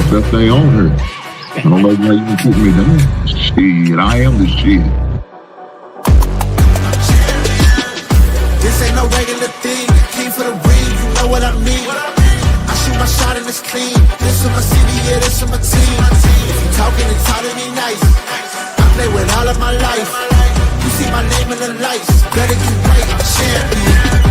Best thing on her. I don't know why you can put me down. Shit, I am the shit. This ain't no regular thing. I came for the ring, you know what I mean. I shoot my shot and it's clean. This is my city, yeah, this is my team. If you talking and talking me nice, I play with all of my life. You see my name in the lights, better get right, I'm champion.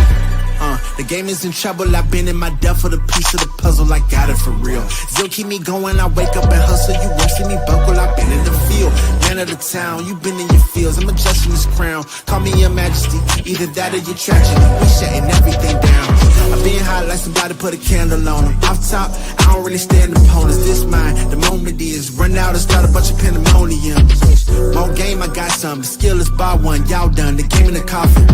The game is in trouble, I've been in my depth for the piece of the puzzle, I got it for real. Still keep me going, I wake up and hustle, you won't see me buckle, I've been in the field. Man of the town, you been in your fields, I'm adjusting this crown. Call me your majesty, either that or your tragedy, we shutting everything down. I've been hot like somebody put a candle on them. Off top, I don't really stand opponents, this mine. The moment is run out and start a bunch of pandemonium. More game, I got some, the skill is bar one, y'all done, the game in the coffin.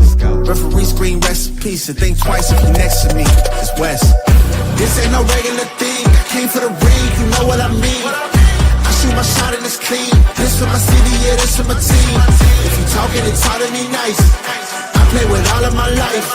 Referee screen recipe, so think twice if you next to me, it's West. This ain't no regular thing, I came for the ring, you know what I mean. I shoot my shot and it's clean, this for my city, yeah, this for my team. If you talking and talking me nice, I play with all of my life.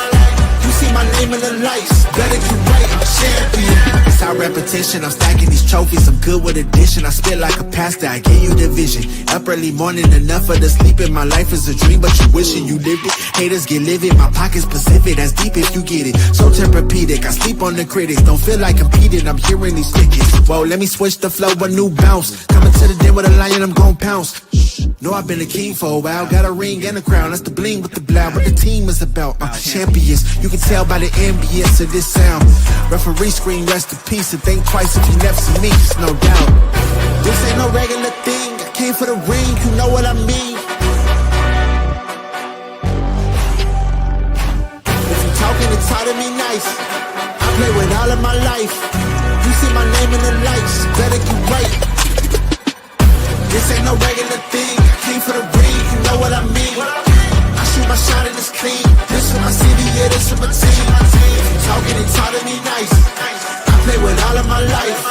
You see my name in the lights, better get right, I'm champion. It's our repetition, I'm stacking these trophies, I'm good with addition. I spit like a pastor, I give you the vision. Up early morning, enough for the sleeping. My life is a dream, but you wishing you lived it. Haters get livid, my pocket's Pacific, that's deep if you get it. So Tempur-Pedic, I sleep on the critics. Don't feel like competing, I'm hearing these tickets. Whoa, let me switch the flow, a new bounce. Coming to the den with a lion, I'm gon' pounce. Know I've been a king for a while, got a ring and a crown. That's the bling with the blow, what the team is about. Champions, you can tell by the ambience of this sound. Referee screen, rest in peace, and think twice if you never see me, it's no doubt. This ain't no regular thing, I came for the ring, you know what I mean. If you talking and talking me nice, I play with all of my life. You see my name in the lights, better get right. This ain't no regular thing, I came for the ring, you know what I mean. I shoot my shot and it's clean, this for my city, yeah, this for my team. If you talking and talking me nice, I play with all of my life.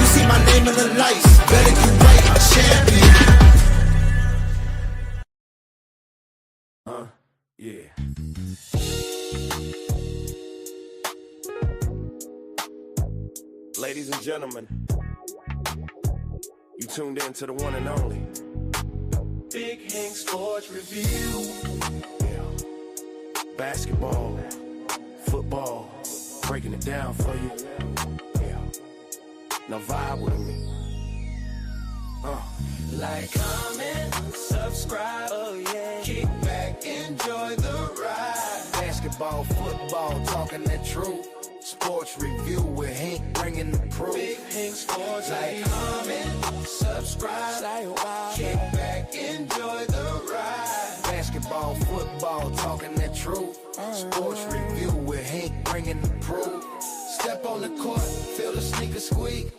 You see my name in the lights, better get right, I'm champion. Yeah. Ladies and gentlemen, you tuned in to the one and only Big Hank Sports Review. Yeah. Basketball, football, breaking it down for you. Yeah. Now vibe with me. Like, comment, subscribe, oh yeah. Kick back, enjoy the ride. Basketball, football, talking that truth. Sports review with Hank bringing the proof. Big Hank Sports. Like, comment, subscribe, kick back, enjoy the ride. Basketball, football, talking that truth. Sports review with Hank bringing the proof. Step on the court, feel the sneaker squeak.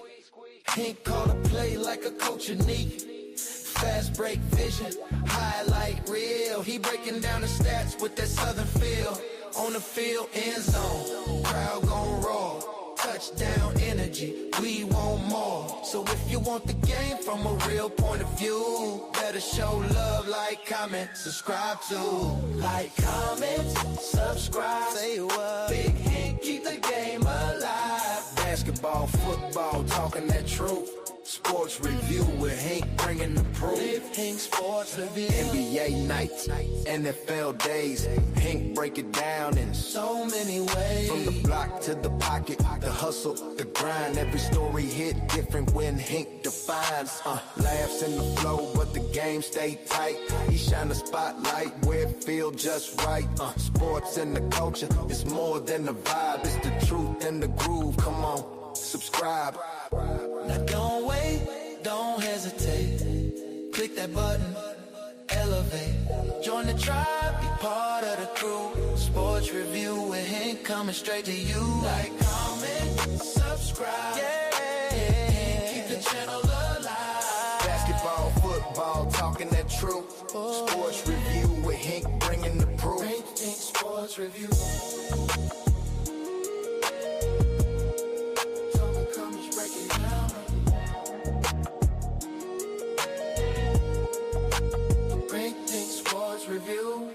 Hank call a play like a coach unique. Fast break vision, highlight reel. He breaking down the stats with that southern feel. On the field, end zone, crowd gon' roar. Touchdown energy, we want more. So if you want the game from a real point of view, better show love, like, comment, subscribe to. Like, comment, subscribe, say what. Big Hank, keep the game alive. Basketball, football, talking that truth. Sports review with Hank bringing the proof. Big Hank Sports Review. NBA nights, NFL days. Hank break it down in so many ways. From the block to the pocket, the hustle, the grind. Every story hit different when Hank defines. Laughs in the flow, but the game stay tight. He shine the spotlight where it feel just right. Sports and the culture, it's more than a vibe. It's the truth and the groove. Come on, subscribe. Now don't wait, don't hesitate. Click that button, elevate. Join the tribe, be part of the crew. Sports review with Hank coming straight to you. Like, comment, subscribe. Yeah, keep the channel alive. Basketball, football, talking that truth. Sports review with Hank bringing the proof. Hank Sports Review. Review.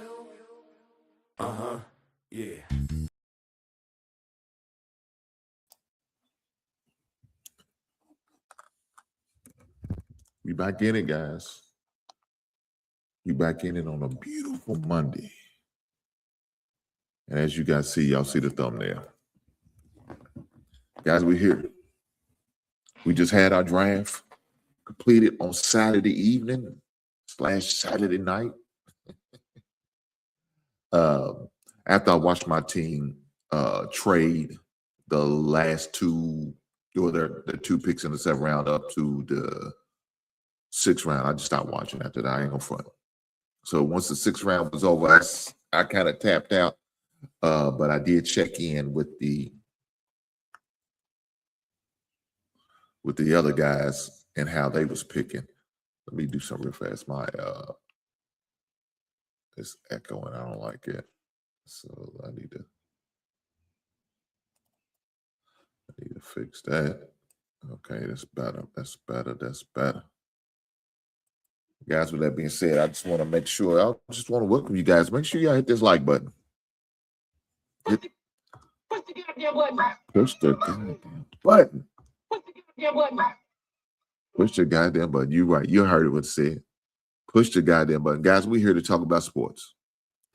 Yeah. We back in it, guys. We back in it on a beautiful Monday. And as you guys see, y'all see the thumbnail. Guys, we're here. We just had our draft completed on Saturday evening / Saturday night. After I watched my team trade the last two, or the 2 picks in the 7th round up to the 6th round, I just stopped watching after that. I ain't gonna front. So once the 6th round was over, I kind of tapped out. But I did check in with the other guys and how they was picking. Let me do something real fast. My it's echoing. I don't like it. So I need to fix that. Okay, that's better. That's better. That's better. Guys, with that being said, I just want to make sure. I just want to welcome you guys. Make sure y'all hit this like button. Push the goddamn button. Push the goddamn button. Push the goddamn button. Push the goddamn button. You're right. You heard it what it said. Push the goddamn button. Guys, we're here to talk about sports.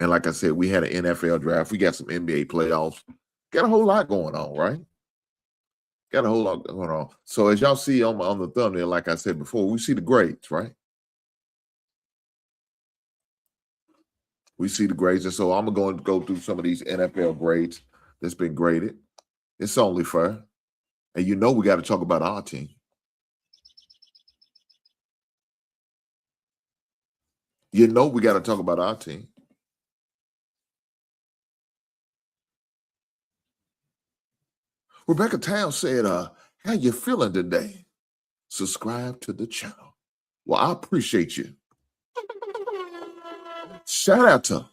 And like I said, we had an NFL draft. We got some NBA playoffs. Got a whole lot going on, right? Got a whole lot going on. So as y'all see on the thumbnail, like I said before, we see the grades, right? We see the grades. And so I'm going to go through some of these NFL grades that's been graded. It's only fair. And you know we got to talk about our team. You know we got to talk about our team. Rebecca Town said, how you feeling today? Subscribe to the channel. Well, I appreciate you. Shout out to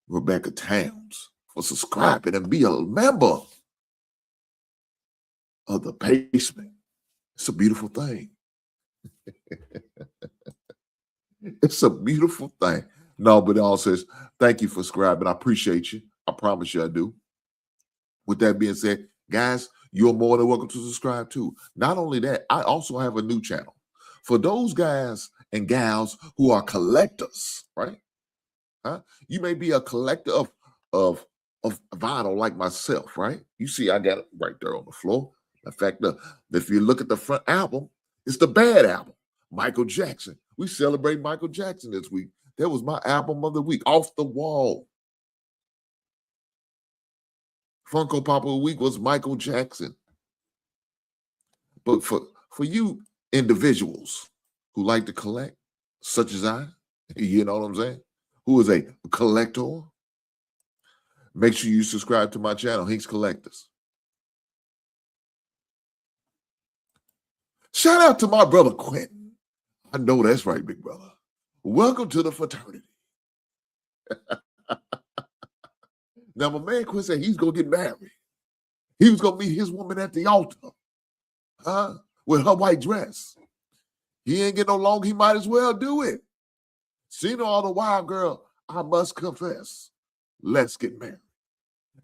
Rebecca Towns for subscribing and be a member of the basement. It's a beautiful thing. It's a beautiful thing. No, but it all says, thank you for subscribing. I appreciate you. I promise you I do. With that being said, guys, you're more than welcome to subscribe too. Not only that, I also have a new channel. For those guys and gals who are collectors, right? You may be a collector of vinyl like myself, right? You see, I got it right there on the floor. In fact, if you look at the front album, it's the Bad album, Michael Jackson. We celebrate Michael Jackson this week. That was my album of the week, Off the Wall. Funko Pop of the week was Michael Jackson. But for you individuals who like to collect, such as I, you know what I'm saying? Who is a collector, make sure you subscribe to my channel, Hinks Collectors. Shout out to my brother Quentin. I know that's right, big brother. Welcome to the fraternity. Now, my man Quentin said he's going to get married. He was going to meet his woman at the altar, with her white dress. He ain't get no long, he might as well do it. Seen all the while, girl, I must confess, let's get married.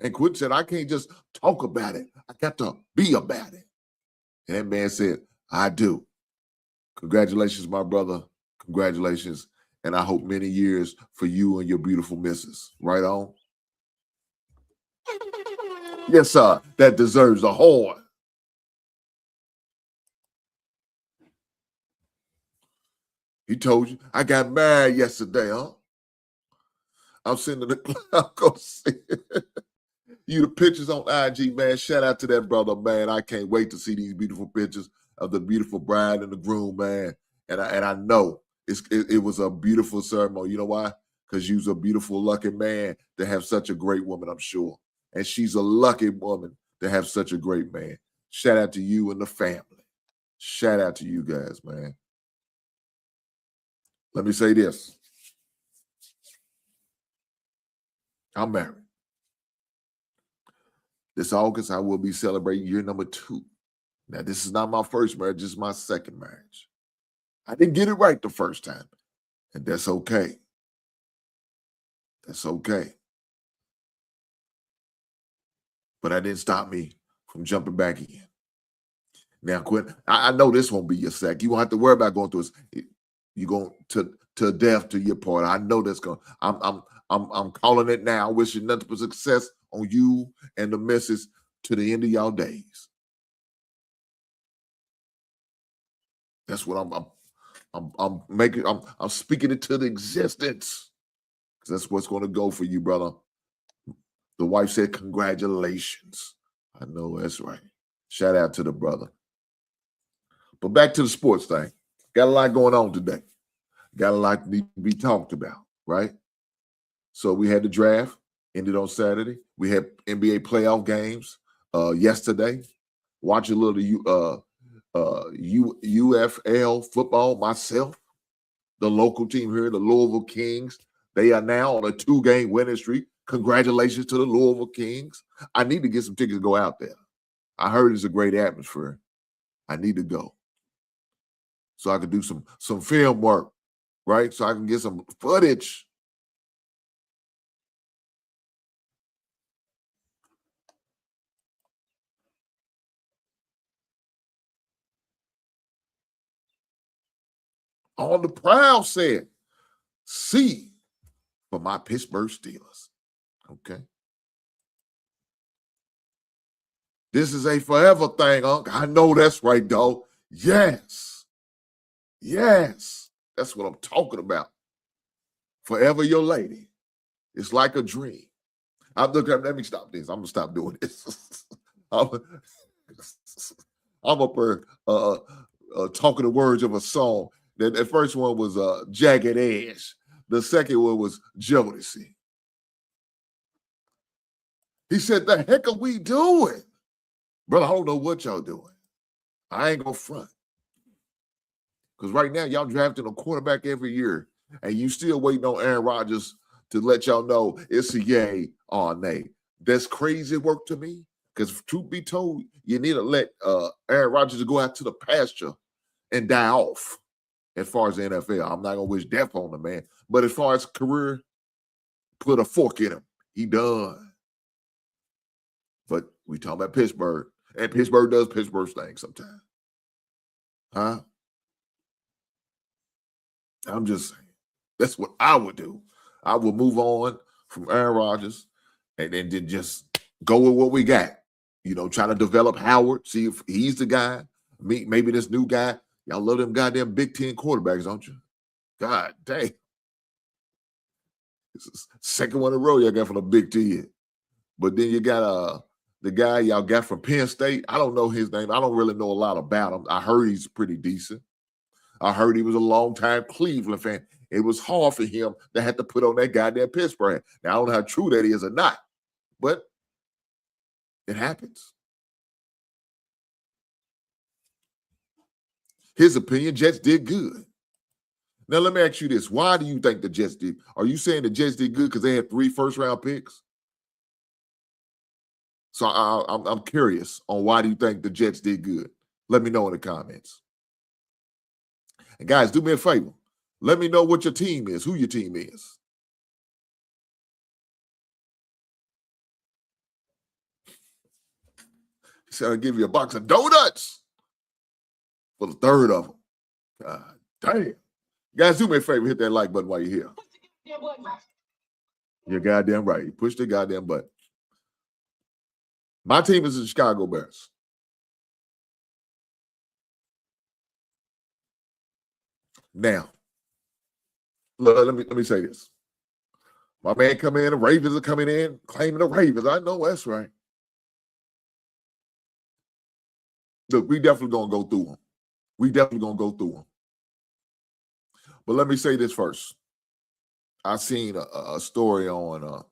And Quentin said, I can't just talk about it. I got to be about it. And that man said, I do. Congratulations, my brother. Congratulations. And I hope many years for you and your beautiful missus. Right on? Yes, sir. That deserves a horn. He told you, I got married yesterday, huh? I'm sitting in the cloud. Go see it. You the pictures on IG, man. Shout out to that brother, man. I can't wait to see these beautiful pictures of the beautiful bride and the groom, man. And I know it was a beautiful ceremony. You know why? Because you was a beautiful, lucky man to have such a great woman, I'm sure. And she's a lucky woman to have such a great man. Shout out to you and the family. Shout out to you guys, man. Let me say this. I'm married. This August, I will be celebrating year number 2. Now, this is not my first marriage. This is my second marriage. I didn't get it right the first time, and that's okay. That's okay. But that didn't stop me from jumping back in. Now, Quinn, I know this won't be your sack. You won't have to worry about going through this. You're going to death to your part. I know that's going. I'm calling it now. Wishing nothing but success on you and the missus to the end of y'all days. That's what I'm making. I'm speaking it to the existence, because that's what's going to go for you, brother. The wife said, "Congratulations." I know that's right. Shout out to the brother. But back to the sports thing. Got a lot going on today. Got a lot to be talked about, right? So we had the draft, ended on Saturday. We had NBA playoff games yesterday. Watch a little UFL football myself. The local team here, the Louisville Kings, they are now on a 2-game winning streak. Congratulations to the Louisville Kings. I need to get some tickets to go out there. I heard it's a great atmosphere. I need to go so I can do some film work, right? So I can get some footage. On the prowl said, "C for my Pittsburgh Steelers." Okay. This is a forever thing, Unc. I know that's right, dog. Yes. Yes. That's what I'm talking about. Forever your lady. It's like a dream. Let me stop this. I'm going to stop doing this. I'm up here talking the words of a song. The first one was Jagged Edge. The second one was Jodeci. He said, "The heck are we doing?" Brother, I don't know what y'all doing. I ain't going to front. Because right now, y'all drafting a quarterback every year, and you still waiting on Aaron Rodgers to let y'all know it's a yay or nay. That's crazy work to me, because truth be told, you need to let Aaron Rodgers go out to the pasture and die off as far as the NFL. I'm not going to wish death on the man, but as far as career, put a fork in him. He done. But we talking about Pittsburgh, and Pittsburgh does Pittsburgh things sometimes. Huh? I'm just saying. That's what I would do. I would move on from Aaron Rodgers and then just go with what we got. You know, try to develop Howard, see if he's the guy. Maybe this new guy. Y'all love them goddamn Big Ten quarterbacks, don't you? God dang. This is the second one in a row y'all got from the Big Ten. But then you got the guy y'all got from Penn State. I don't know his name. I don't really know a lot about him. I heard he's pretty decent. I heard he was a longtime Cleveland fan. It was hard for him to have to put on that goddamn Pittsburgh. Now, I don't know how true that is or not, but it happens. His opinion, Jets did good. Now, let me ask you this. Why do you think the Jets did? Are you saying the Jets did good because they had 3 first-round picks? So I'm curious on why do you think the Jets did good? Let me know in the comments. And guys, do me a favor. Let me know what your team is, who your team is. He said, "I'll give you a box of donuts for the third of them." God damn. Guys, do me a favor. Hit that like button while you're here. You're goddamn right. You push the goddamn button. My team is the Chicago Bears. Now, let me say this. My man come in, the Ravens are coming in, claiming the Ravens. I know that's right. Look, we definitely going to go through them. We definitely going to go through them. But let me say this first. I seen a story on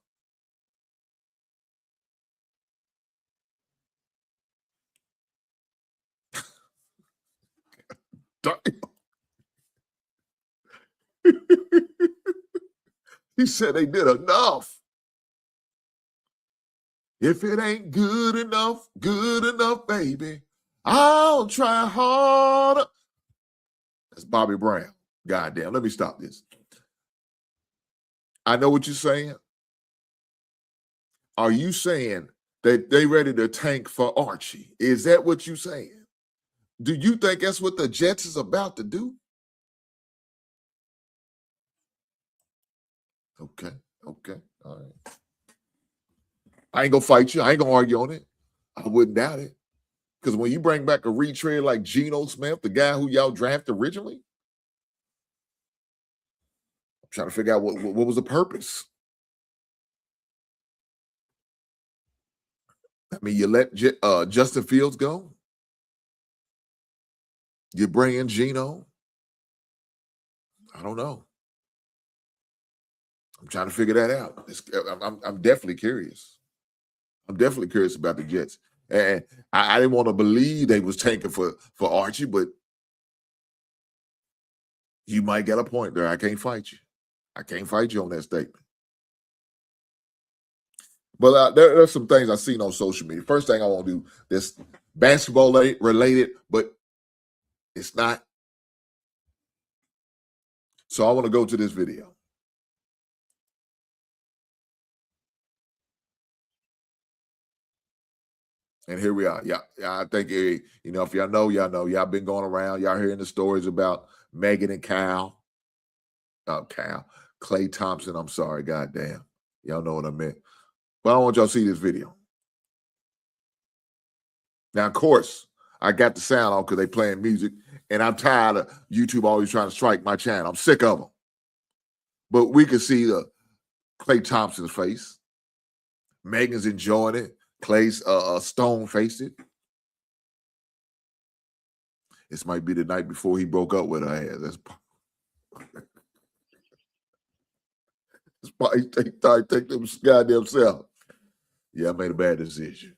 he said they did enough. If it ain't good enough, baby, I'll try harder. That's Bobby Brown. Goddamn, let me stop this. I know what you're saying. Are you saying that they ready to tank for Archie? Is that what you're saying? Do you think that's what the Jets is about to do? Okay. All right. I ain't gonna fight you. I ain't gonna argue on it. I wouldn't doubt it. Because when you bring back a retread like Geno Smith, the guy who y'all drafted originally, I'm trying to figure out what was the purpose. I mean, you let Justin Fields go. You bring in Geno. I don't know. I'm trying to figure that out. I'm definitely curious. I'm definitely curious about the Jets. And I didn't want to believe they was tanking for Archie, but you might get a point there. I can't fight you. I can't fight you on that statement. But there's some things I've seen on social media. First thing I want to do, this basketball related, but it's not. So I want to go to this video. And here we are. Yeah, I think, if y'all know, y'all been going around. Y'all hearing the stories about Megan and Klay Thompson. I'm sorry, goddamn. Y'all know what I meant. But I want y'all to see this video. Now, of course, I got the sound on because they playing music, and I'm tired of YouTube always trying to strike my channel. I'm sick of them. But we can see the Klay Thompson's face. Megan's enjoying it. Klay's stone-faced it. This might be the night before he broke up with her ass. That's probably take them goddamn self. Yeah, I made a bad decision.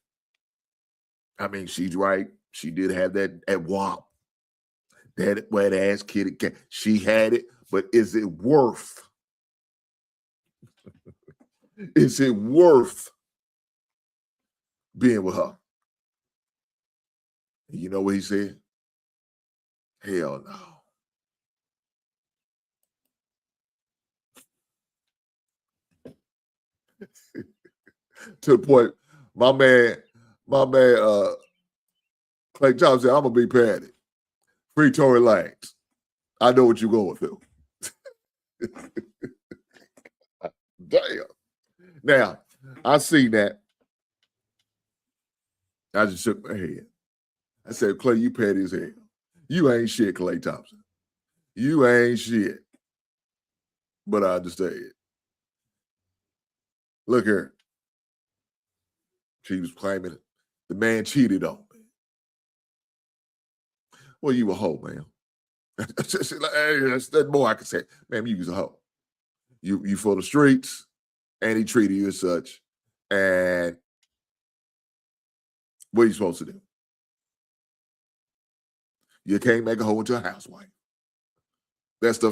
I mean, she's right. She did have that at WAP. That wet ass kitty cat. She had it, but is it worth? Is it worth being with her? You know what he said? Hell no. To the point, my man, Klay Thompson said, I'm gonna be patty. Free Tory Lanez. I know what you're going through. Damn. Now, I seen that. I just shook my head. I said, Klay, you petty as hell. You ain't shit, Klay Thompson. You ain't shit. But I understand. Look here. She was claiming the man cheated on me. Well, you a hoe, man. That's more I can say. Man, you was a hoe. You for the streets, and he treated you as such. And what are you supposed to do? You can't make a hoe into a housewife. That's the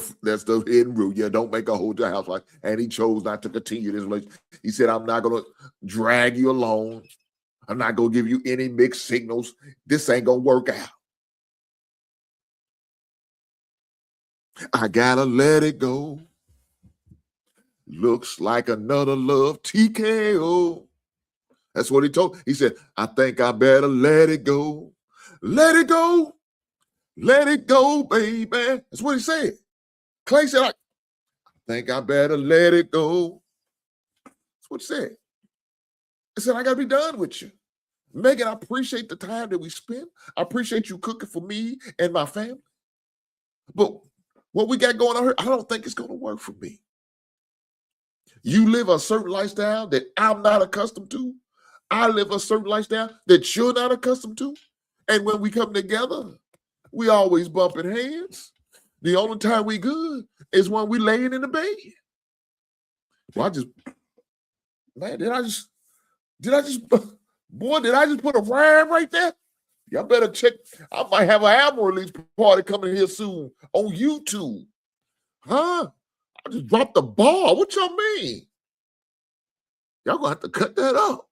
hidden rule. You don't make a hoe into a housewife. And he chose not to continue this relationship. He said, I'm not going to drag you along. I'm not going to give you any mixed signals. This ain't going to work out. I got to let it go. Looks like another love TKO. That's what he told. He said, I think I better let it go. Let it go. Let it go, baby. That's what he said. Klay said, I think I better let it go. That's what he said. He said, I got to be done with you. Megan, I appreciate the time that we spent. I appreciate you cooking for me and my family. But what we got going on here, I don't think it's going to work for me. You live a certain lifestyle that I'm not accustomed to. I live a certain lifestyle that you're not accustomed to. And when we come together, we always bumping heads. The only time we good is when we laying in the bed. Well, did I just put a rhyme right there? Y'all better check. I might have an album release party coming here soon on YouTube. Huh? I just dropped the ball. What y'all mean? Y'all gonna have to cut that up.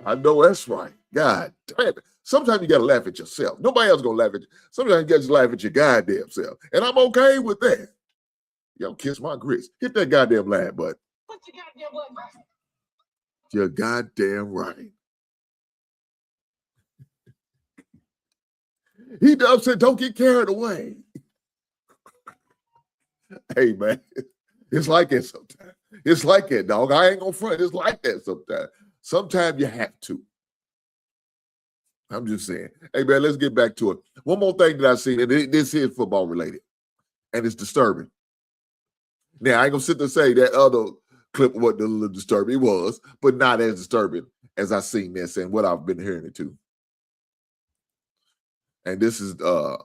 I know that's right. God damn it. Sometimes you gotta laugh at yourself. Nobody else gonna laugh at you. Sometimes you gotta just laugh at your goddamn self. And I'm okay with that. Y'all kiss my grits. Hit that goddamn laugh button. You're goddamn right. He does say, don't get carried away. Hey, man, it's like that sometimes. It's like that, dog. I ain't gonna front. It's like that sometimes. Sometimes you have to. I'm just saying. Hey, man, let's get back to it. One more thing that I seen, and this is football related, and it's disturbing. Now, I ain't gonna sit there and say that other clip wasn't a little disturbing. It was, but not as disturbing as I seen this and what I've been hearing it too. And this is the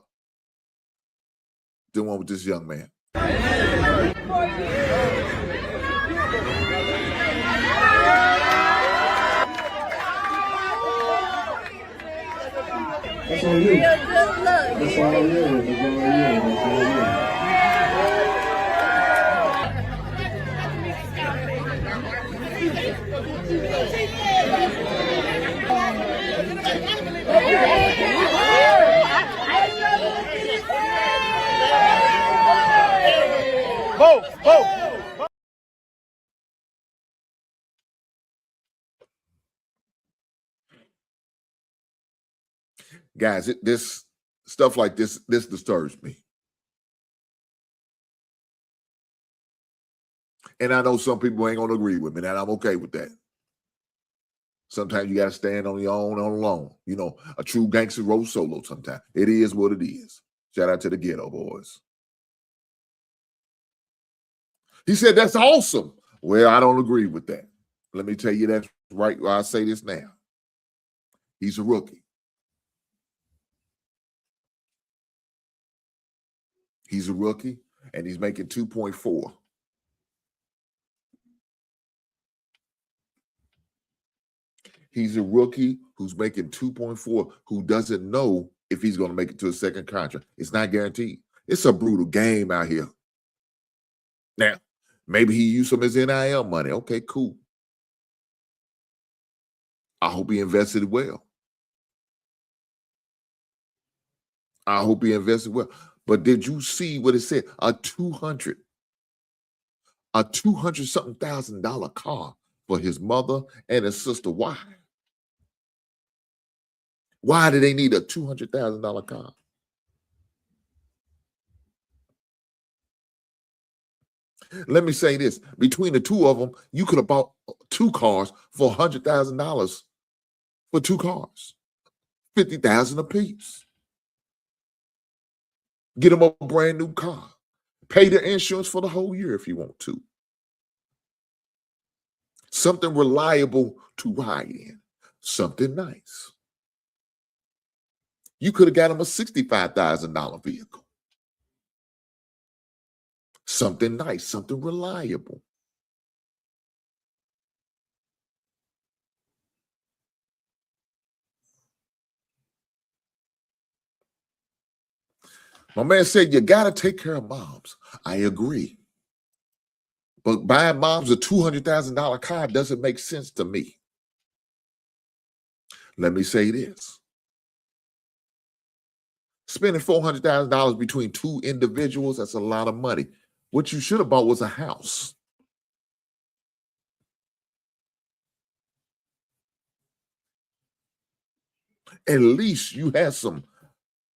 one with this young man. That's on you. That's all you. That's all you. That's all you. Guys, this stuff like this disturbs me. And I know some people ain't gonna agree with me, and I'm okay with that. Sometimes you gotta stand on your own on alone. You know, a true gangster roll solo sometimes. It is what it is. Shout out to the Ghetto Boys. He said, that's awesome. Well, I don't agree with that. Let me tell you that's right why I say this now. He's a rookie. He's a rookie, and he's making 2.4. He's a rookie who's making 2.4, who doesn't know if he's going to make it to a second contract. It's not guaranteed. It's a brutal game out here. Now, maybe he used some of his NIL money. Okay, cool. I hope he invested it well. I hope he invested well. But did you see what it said? A $200 something thousand car for his mother and his sister. Why? Why do they need a $200,000 car? Let me say this. Between the two of them, you could have bought 2 cars for $100,000 for 2 cars. $50,000 a piece. Get them a brand new car. Pay the insurance for the whole year if you want to. Something reliable to ride in. Something nice. You could have got him a $65,000 vehicle. Something nice, something reliable. My man said, you got to take care of moms. I agree. But buying moms a $200,000 car doesn't make sense to me. Let me say this. Spending $400,000 between 2 individuals, that's a lot of money. What you should have bought was a house. At least you had some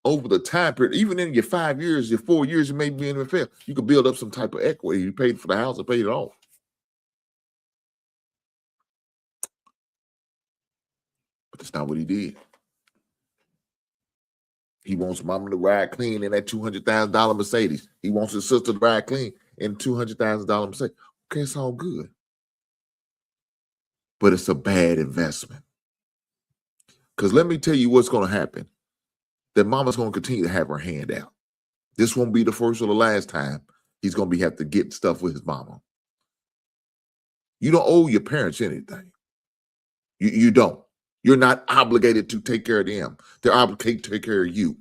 over the time period, even in your 5 years, your 4 years, you may be in the NFL, you could build up some type of equity. You paid for the house and paid it off. But that's not what he did. He wants mama to ride clean in that $200,000 Mercedes. He wants his sister to ride clean in $200,000 Mercedes. Okay, it's all good. But it's a bad investment. Because let me tell you what's going to happen. That mama's going to continue to have her hand out. This won't be the first or the last time he's going to have to get stuff with his mama. You don't owe your parents anything. You don't. You're not obligated to take care of them. They're obligated to take care of you.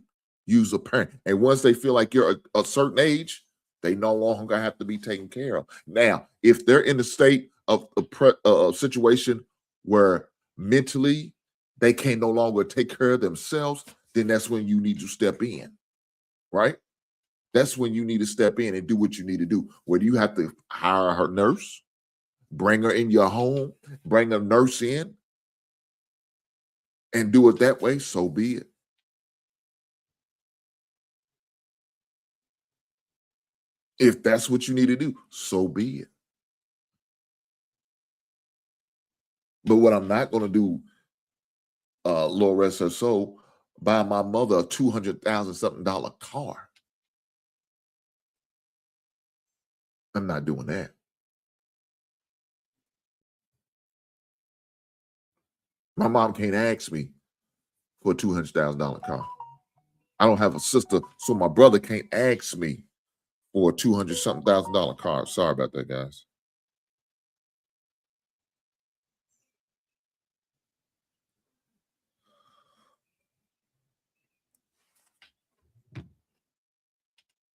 Use a parent. And once they feel like you're a certain age, they no longer have to be taken care of. Now, if they're in a state of a situation where mentally they can no longer take care of themselves, then that's when you need to step in, right? That's when you need to step in and do what you need to do. Whether you have to hire her nurse, bring her in your home, bring a nurse in, and do it that way, so be it. If that's what you need to do, so be it. But what I'm not going to do, Lord rest her soul, buy my mother a $200,000 something car. I'm not doing that. My mom can't ask me for a $200,000 car. I don't have a sister, so my brother can't ask me for a $200 something thousand car. Sorry about that, guys.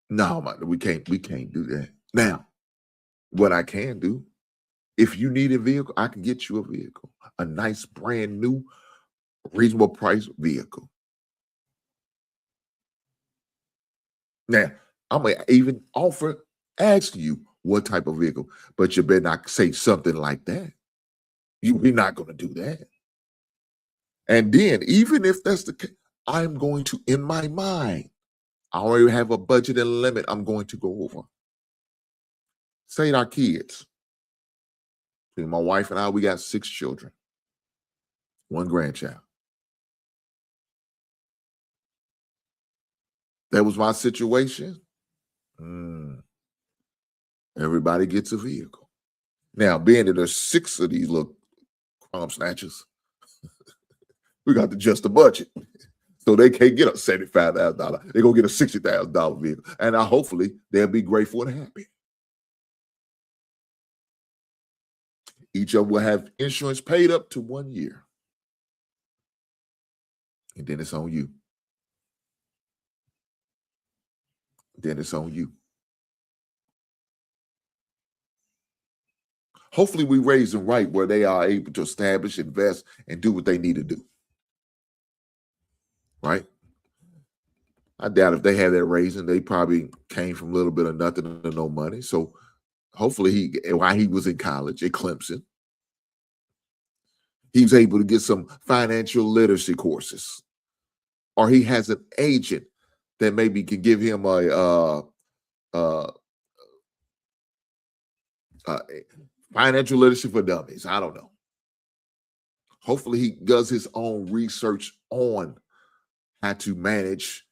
No, we can't do that. Now, what I can do, if you need a vehicle, I can get you a vehicle, a nice brand new, reasonable price vehicle. Now, I'm gonna even ask you what type of vehicle, but you better not say something like that. We're not gonna do that. And then, even if that's the case, I'm going to, in my mind, I already have a budget and limit I'm going to go over. Say our kids. My wife and I, we got 6 children, 1 grandchild. That was my situation. Everybody gets a vehicle. Now, being that there's 6 of these little crumb snatchers, we got to adjust the budget. So they can't get a $75,000. They're going to get a $60,000 vehicle. And hopefully they'll be grateful and happy. Each of them will have insurance paid up to 1 year. And then it's on you. Then it's on you. Hopefully we raise them right where they are able to establish, invest, and do what they need to do. Right? I doubt if they had that raising, they probably came from a little bit of nothing to no money. So hopefully while he was in college at Clemson, he was able to get some financial literacy courses. Or he has an agent that maybe can give him a financial literacy for dummies. I don't know. Hopefully he does his own research on how to manage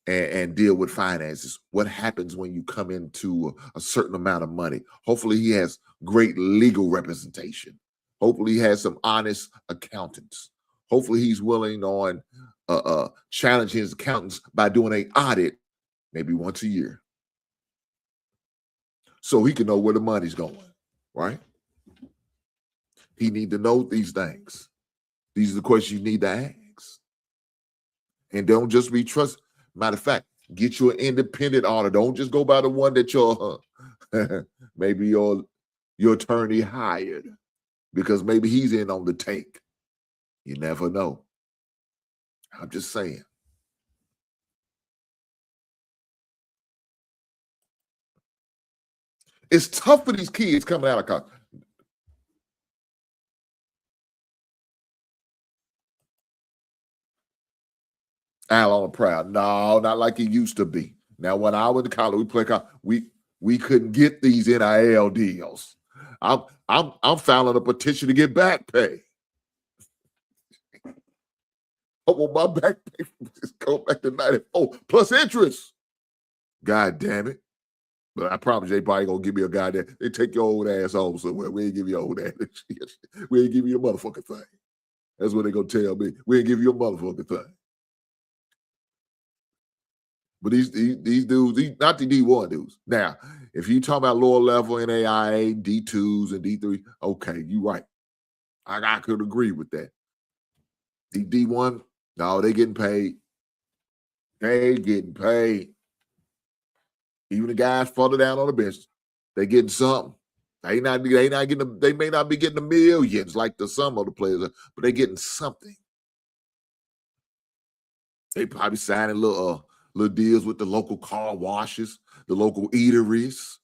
and deal with finances. What happens when you come into a certain amount of money? Hopefully he has great legal representation. Hopefully he has some honest accountants. Hopefully he's willing on challenging his accountants by doing an audit maybe once a year, so he can know where the money's going, right? He need to know these things. These are the questions you need to ask. And don't just be trust. Matter of fact, get you an independent auditor. Don't just go by the one that your maybe your attorney hired, because maybe he's in on the take. You never know. I'm just saying. It's tough for these kids coming out of college. Al on the proud. No, not like it used to be. Now, when I went to college, we played college, we couldn't get these NIL deals. I'm filing a petition to get back pay. I want my back pay go back to 94 plus interest. God damn it. But I promise you, they probably gonna give me a guy that they take your old ass home somewhere. We ain't give you your old ass shit. We ain't give you a motherfucking thing. That's what they gonna tell me. We ain't give you a motherfucking thing. But these dudes, not the D1 dudes. Now, if you talk about lower level NAIA, D2s and D3, okay, you right. I could agree with that. The D1, no, they getting paid. They getting paid. Even the guys further down on the bench, they getting something. They may not be getting the millions like some of the players, but they getting something. They probably signing little deals with the local car washes, the local eateries,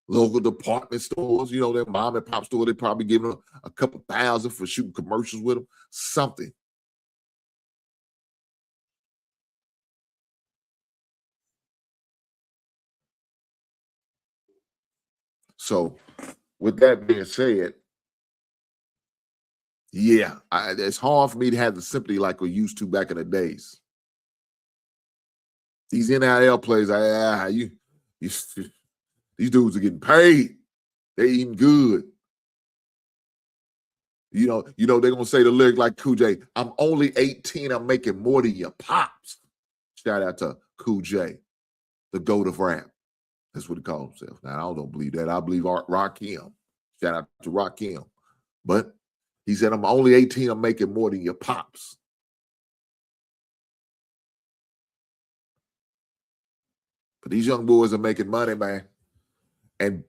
local department stores. You know, their mom and pop store, they probably giving them a couple thousand for shooting commercials with them. Something. So with that being said, yeah, it's hard for me to have the sympathy like we used to back in the days. These NIL players, these dudes are getting paid. They eating good. You know, they're gonna say the lyric like Cool J, I'm only 18, I'm making more than your pops. Shout out to Cool J, the GOAT of rap. That's what he calls himself. Now, I don't believe that. I believe Rakim. Shout out to Rakim. But he said, I'm only 18, I'm making more than your pops. But these young boys are making money, man. And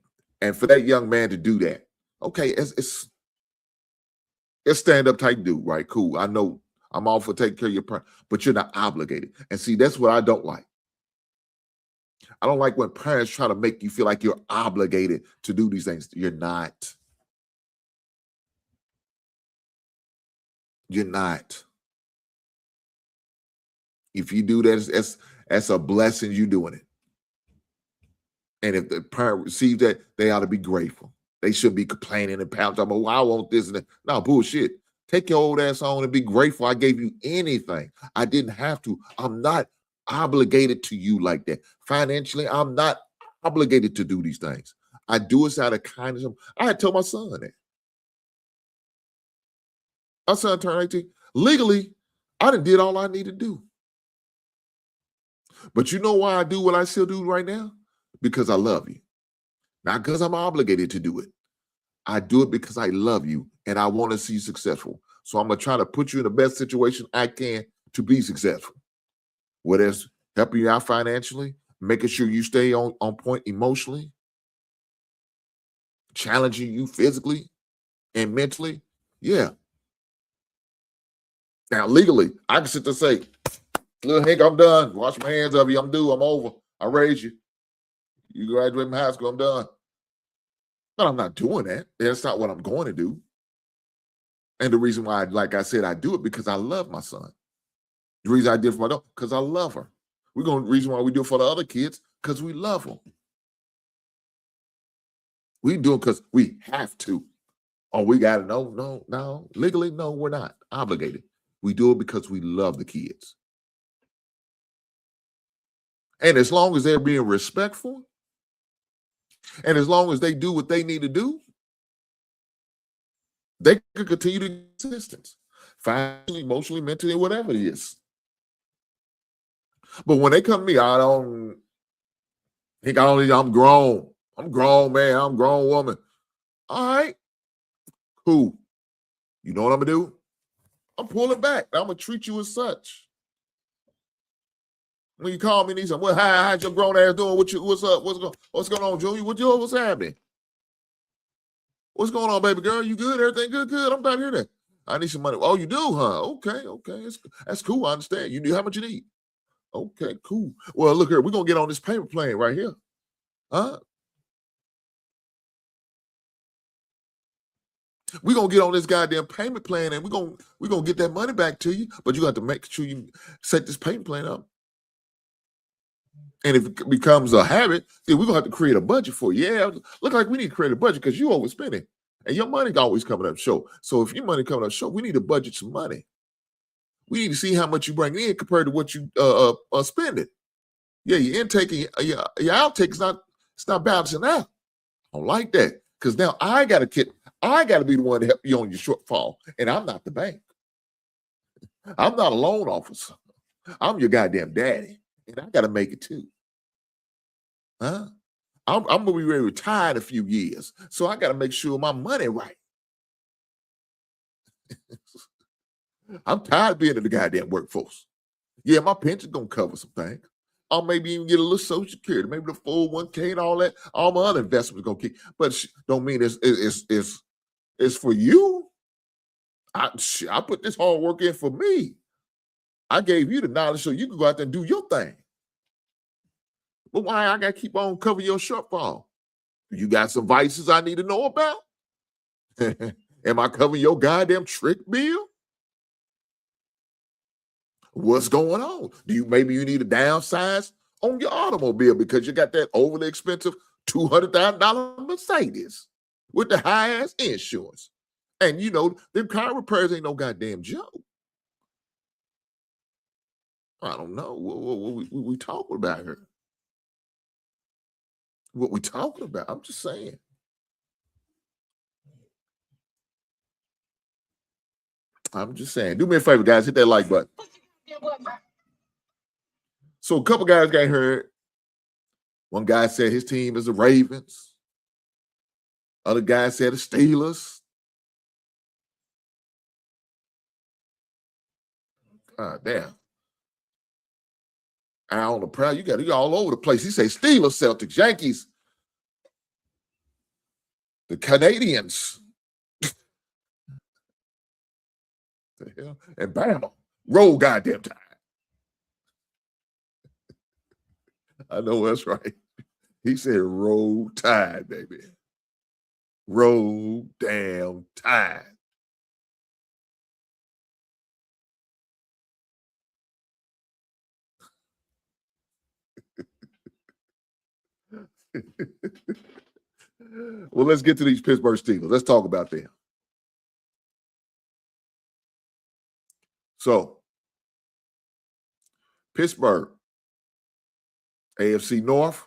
for that young man to do that, okay, it's stand-up type dude, right? Cool. I know I'm all for taking care of your parents, but you're not obligated. And see, that's what I don't like. I don't like when parents try to make you feel like you're obligated to do these things. You're not. You're not. If you do that, that's a blessing you doing it. And if the parent receives that, they ought to be grateful. They shouldn't be complaining and pouting about, well, I want this and that. No, bullshit. Take your old ass on and be grateful I gave you anything. I didn't have to. I'm not obligated to you like that. Financially, I'm not obligated to do these things. I do it out of kindness. I had told my son that. My son turned 18. Legally, I done did all I need to do. But you know why I do what I still do right now? Because I love you. Not because I'm obligated to do it. I do it because I love you and I want to see you successful. So I'm going to try to put you in the best situation I can to be successful. Whether it's helping you out financially, making sure you stay on point emotionally, challenging you physically and mentally. Yeah. Now, legally, I can sit there and say, little Hank, I'm done. Wash my hands of you. I'm due. I'm over. I raised you. You graduate from high school. I'm done. But I'm not doing that. That's not what I'm going to do. And the reason why, like I said, I do it because I love my son. The reason I did it for my daughter, because I love her. The reason why we do it for the other kids, because we love them. We do it because we have to. Oh, we got to know. No. Legally, no, we're not obligated. We do it because we love the kids. And as long as they're being respectful, and as long as they do what they need to do, they can continue to existence, financially, emotionally, mentally, whatever it is. But when they come to me, I don't think I'm grown. I'm grown, man. I'm grown woman. All right, cool. You know what I'm gonna do? I'm pulling back. I'm gonna treat you as such. When you call me and you say, well, how's your grown ass doing? What's up? What's going on, Junior? What's happening? What's going on, baby girl? You good? Everything good? Good. I'm down here then. I need some money. Oh, you do, huh? Okay. That's cool. I understand. You do how much you need? Okay, cool. Well, look here. We're gonna get on this payment plan right here. Huh? We're gonna get on this goddamn payment plan and we're gonna get that money back to you, but you got to make sure you set this payment plan up. And if it becomes a habit, then we're gonna have to create a budget for you. Yeah, look like we need to create a budget because you overspending. And your money always coming up short. So if your money coming up short, we need to budget some money. We need to see how much you bring in compared to what you spending. Yeah, your intake and your outtake is not balancing out. I don't like that because now I got to be the one to help you on your shortfall, and I'm not the bank. I'm not a loan officer. I'm your goddamn daddy, and I got to make it too. Huh? I'm gonna be ready to retire in a few years, so I got to make sure my money right. I'm tired of being in the goddamn workforce. Yeah, my pension's gonna cover some things. I'll maybe even get a little Social Security, maybe the 401k and all that. All my other investments gonna keep, but don't mean it's for you. I put this hard work in for me. I gave you the knowledge so you can go out there and do your thing. But why I gotta keep on covering your shortfall? You got some vices I need to know about? Am I covering your goddamn trick bill? What's going on? Maybe you need to downsize on your automobile because you got that overly expensive $200,000 Mercedes with the high-ass insurance. And, you know, them car repairs ain't no goddamn joke. I don't know. What we talking about here? What we talking about? I'm just saying. I'm just saying. Do me a favor, guys. Hit that like button. So a couple guys got hurt. One guy said his team is the Ravens. Other guy said the Steelers. God damn. Out on the proud, you all over the place. He say Steelers, Celtics, Yankees, the Canadians. The hell? And Bama. Roll goddamn Tide. I know that's right. He said roll Tide, baby. Roll damn Tide. Well, let's get to these Pittsburgh Steelers. Let's talk about them. So, Pittsburgh, AFC North,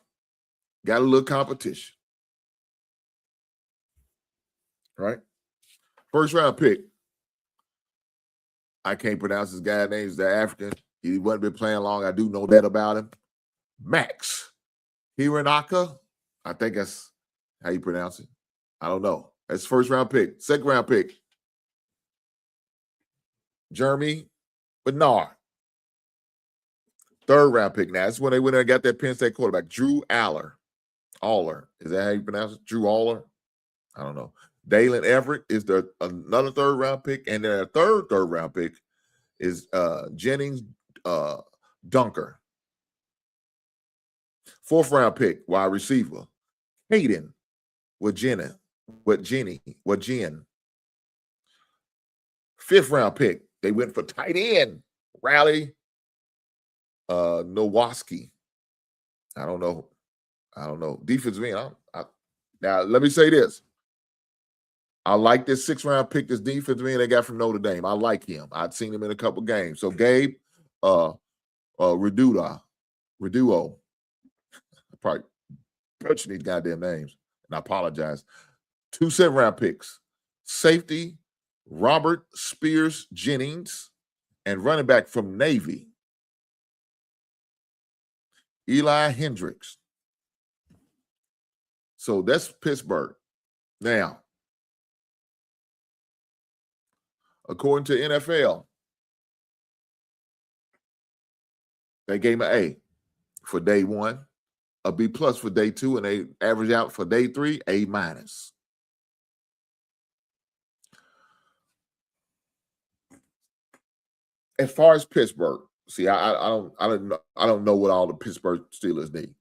got a little competition. Right? First round pick. I can't pronounce this guy's name. He's the African. He wasn't been playing long. I do know that about him. Max Hiranaka. I think that's how you pronounce it. I don't know. That's first round pick. Second round pick. Jeremy Bernard. Third round pick. Now, that's when they went and got that Penn State quarterback, Drew Aller. Aller. Is that how you pronounce it? Drew Aller? I don't know. Dalen Everett is another third round pick. And then a third round pick is Jennings Dunker. Fourth round pick, wide receiver, Hayden Jen. Fifth round pick, they went for tight end, Riley Nowaski. I don't know. Defensive end. Now, let me say this. I like this sixth round pick, this defensive end they got from Notre Dame. I like him. I've seen him in a couple games. So Gabe Reduo. Probably butchering these goddamn names, and I apologize. 2 7th-round picks. Safety, Robert Spears Jennings, and running back from Navy, Eli Hendricks. So that's Pittsburgh. Now, according to NFL, they gave him an A for day 1, a B+ for day 2, and they average out for day 3, A-. As far as Pittsburgh, see, I don't know what all the Pittsburgh Steelers need.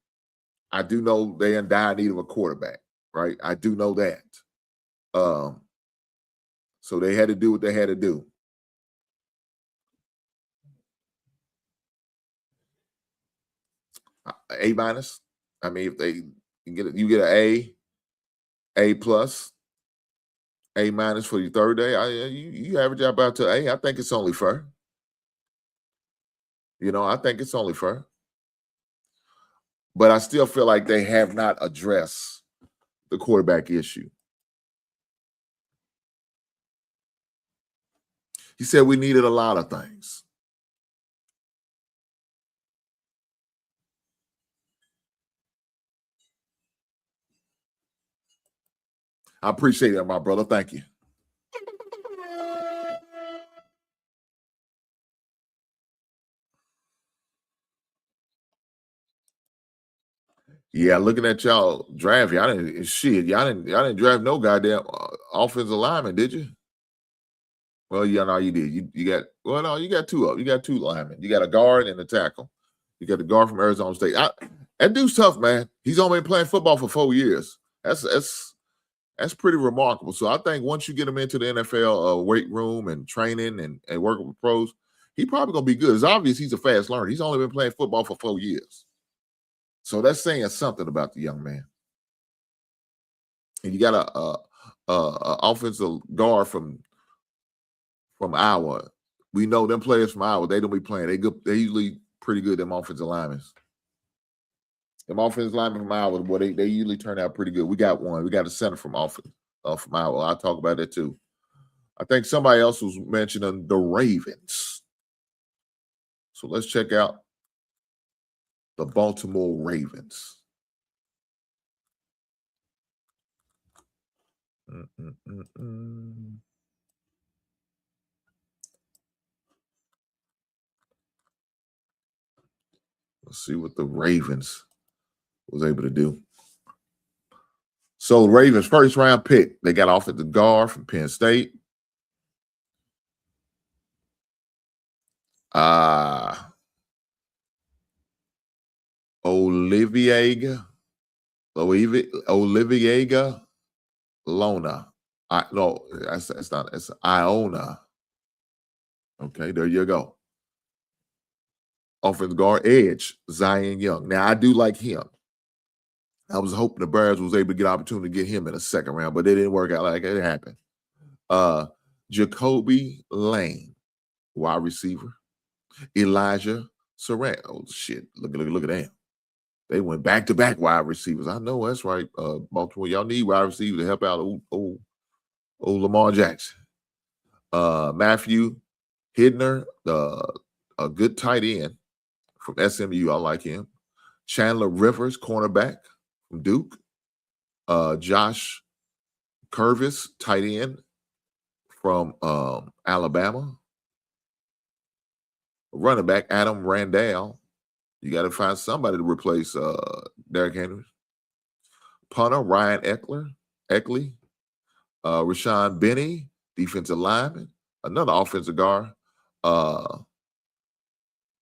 I do know they're in dire need of a quarterback, right? I do know that. So they had to do what they had to do. A-. I mean, if they you get an A+, A- for your third day. You average out about to A. I think it's only fair. I think it's only fair. But I still feel like they have not addressed the quarterback issue. He said we needed a lot of things. I appreciate that, my brother. Thank you. Yeah, looking at y'all draft, y'all didn't draft no goddamn offensive lineman, did you? Well, yeah, no, you did. You got you got 2 of them. You got 2 linemen. You got a guard and a tackle. You got the guard from Arizona State. That dude's tough, man. He's only been playing football for 4 years. That's pretty remarkable. So I think once you get him into the NFL weight room and training and working with pros, he probably gonna be good. It's obvious he's a fast learner. He's only been playing football for 4 years. So that's saying something about the young man. And you got a offensive guard from Iowa. We know them players from Iowa. They don't be playing. They usually pretty good. Them offensive linemen. Them offensive linemen from Iowa, boy, they usually turn out pretty good. We got one. We got a center from Iowa. I'll talk about that too. I think somebody else was mentioning the Ravens. So let's check out the Baltimore Ravens. Let's see what the Ravens was able to do. So Ravens first round pick, they got offensive guard from Penn State. Olivier Lona. That's not. It's Iona. Okay, there you go. Offensive guard edge, Zion Young. Now I do like him. I was hoping the Bears was able to get an opportunity to get him in the second round, but it didn't work out like it happened. Jacoby Lane, wide receiver. Elijah Surratt. Oh shit! Look at that. They went back-to-back wide receivers. I know that's right. Baltimore, y'all need wide receivers to help out old Lamar Jackson. Matthew Hidner, a good tight end from SMU. I like him. Chandler Rivers, cornerback from Duke. Josh Curvis, tight end from Alabama. Running back Adam Randall. You got to find somebody to replace Derrick Henry. Punter Ryan Eckley. Rashawn Benny, defensive lineman. Another offensive guard.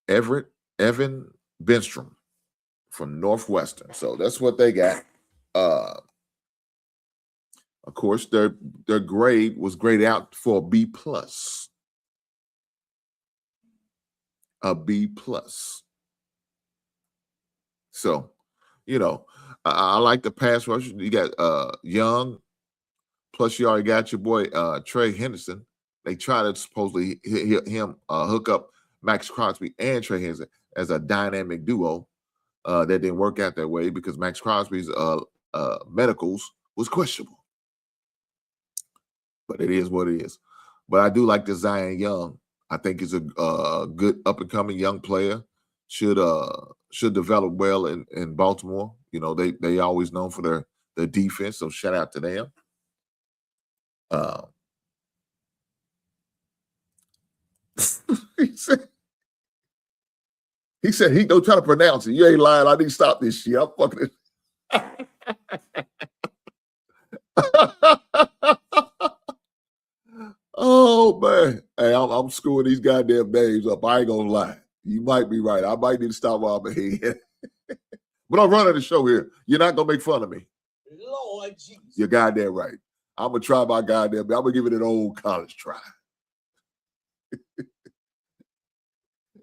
Evan Benstrom from Northwestern. So that's what they got. Of course, their grade was graded out for a B+. A B+. So, I like the pass rush. You got Young, plus you already got your boy Trey Henderson. They try to supposedly hook up Max Crosby and Trey Henderson as a dynamic duo. That didn't work out that way because Max Crosby's medicals was questionable. But it is what it is. But I do like the Zion Young. I think he's a good up-and-coming young player. Should develop well in Baltimore. They always known for their defense, so shout out to them. He said he don't try to pronounce it. You ain't lying. I need to stop this shit. I'm fucking Oh man. Hey, I'm screwing these goddamn names up. I ain't gonna lie. You might be right. I might need to stop while I'm ahead. But I'm running the show here. You're not gonna make fun of me. Lord Jesus. You're goddamn right. I'm gonna try my goddamn. I'm gonna give it an old college try.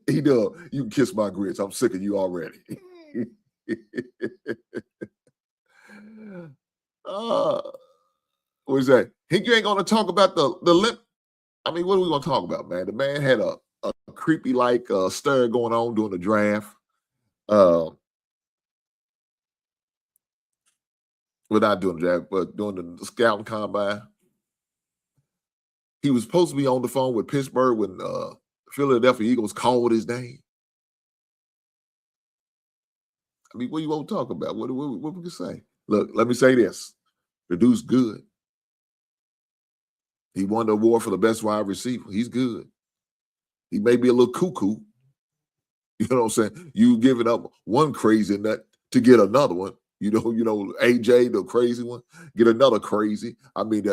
He does. You can kiss my grits. I'm sick of you already. What is that? You ain't gonna talk about the lip. I mean, what are we gonna talk about, man? The man had a creepy stir going on during the draft. Well, not doing the draft, but during the scouting combine. He was supposed to be on the phone with Pittsburgh when Philadelphia Eagles called his name. I mean, what do you want to talk about? What we can say? Look, let me say this. The dude's good. He won the award for the best wide receiver. He's good. He may be a little cuckoo. You know what I'm saying? You giving up one crazy nut to get another one. You know, AJ, the crazy one, get another crazy. I mean,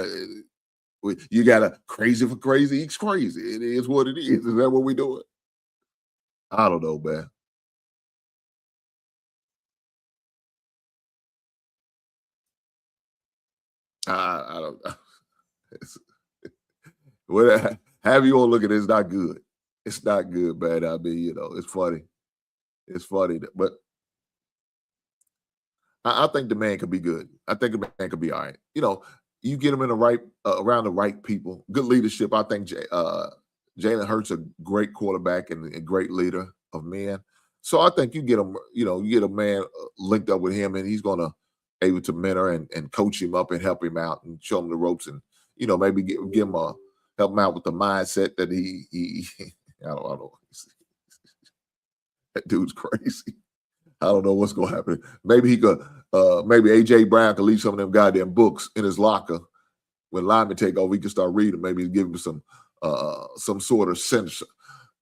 you got a crazy for crazy. He's crazy. It is what it is. Is that what we doing? I don't know, man. I don't know. Well, have you all look at it, it's not good. It's not good, man. I mean, it's funny. It's funny. But I think the man could be good. I think the man could be all right. You know, you get him in the right around the right people. Good leadership. I think Jalen Hurts a great quarterback and a great leader of men. So I think you get him. You know, you get a man linked up with him, and he's gonna able to mentor and coach him up and help him out and show him the ropes, and you know maybe give him a help him out with the mindset that he I don't know. That dude's crazy. I don't know what's gonna happen. Maybe he could. Maybe AJ Brown could leave some of them goddamn books in his locker when linemen take over. He can start reading. Maybe give him some sort of sense.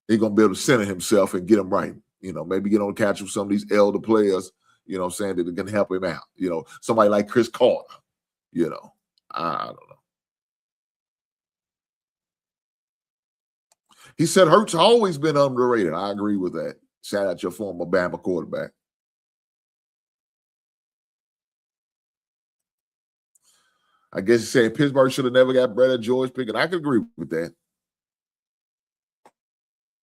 He's gonna be able to center himself and get him right. You know, maybe get on the catch with some of these elder players. You know what I'm saying, that can help him out. You know, somebody like Chris Carter. You know, I don't know. He said Hurts always been underrated. I agree with that. Shout out your former Bama quarterback. I guess you say Pittsburgh should have never got Brett George picking. I could agree with that.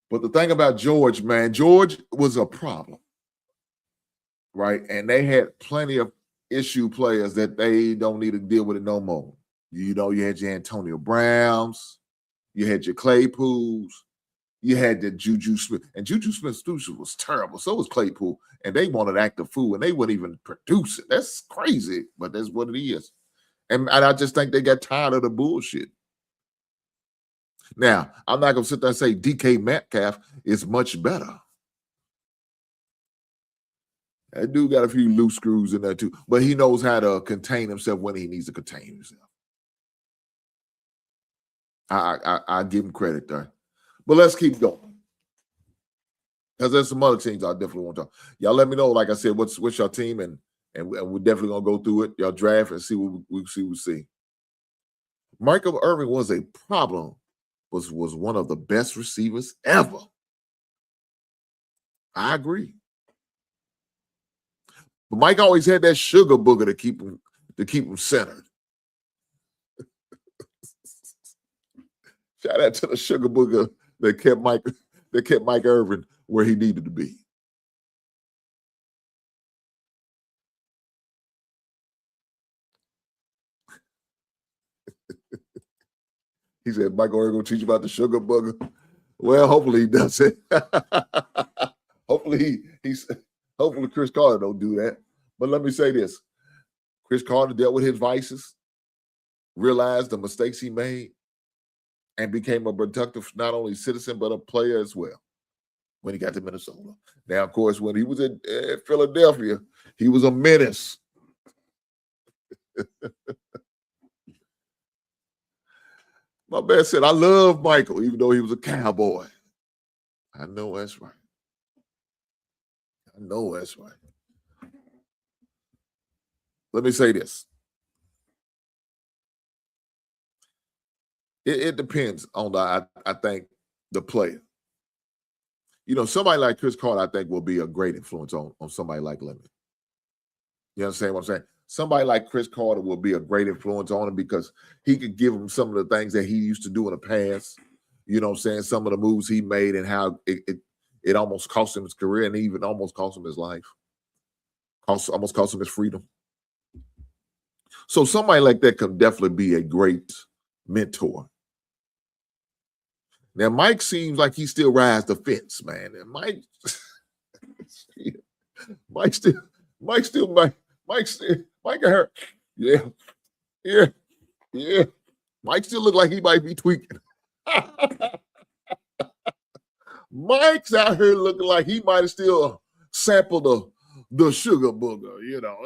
But the thing about George, man, George was a problem, right? And they had plenty of issue players that they don't need to deal with it no more. You know, you had your Antonio Browns, you had your Claypools, you had the Juju Smith, and Juju Smith was terrible. So was Claypool, and they wanted active food, and they wouldn't even produce it. That's crazy, but that's what it is. And I just think they got tired of the bullshit. Now, I'm not going to sit there and say DK Metcalf is much better. That dude got a few loose screws in there too, but he knows how to contain himself when he needs to contain himself. I give him credit there. But let's keep going. Because there's some other teams I definitely want to talk. Y'all let me know, like I said, what's your team, and we're definitely gonna go through it. Y'all draft and see what we see. Michael Irvin was a problem. Was one of the best receivers ever. I agree. But Mike always had that sugar booger to keep him centered. Shout out to the sugar booger that kept Mike Irvin where he needed to be. He said, Michael Irvin gonna teach you about the sugar booger. Well, hopefully he does it. Hopefully Chris Carter don't do that. But let me say this. Chris Carter dealt with his vices, realized the mistakes he made, and became a productive, not only citizen, but a player as well when he got to Minnesota. Now, of course, when he was at Philadelphia, he was a menace. My man said, I love Michael, even though he was a cowboy. I know that's right. I know that's right. Let me say this. It depends on I think the player. You know, somebody like Chris Carter, I think, will be a great influence on somebody like Lemon. You understand what I'm saying? Somebody like Chris Carter will be a great influence on him because he could give him some of the things that he used to do in the past. You know what I'm saying? Some of the moves he made and how it almost cost him his career and even almost cost him his life. Almost cost him his freedom. So somebody like that can definitely be a great mentor. Now, Mike seems like he still rides the fence, man. And Mike hurt. Yeah. Mike still look like he might be tweaking. Mike's out here looking like he might have still sampled the sugar booger, you know.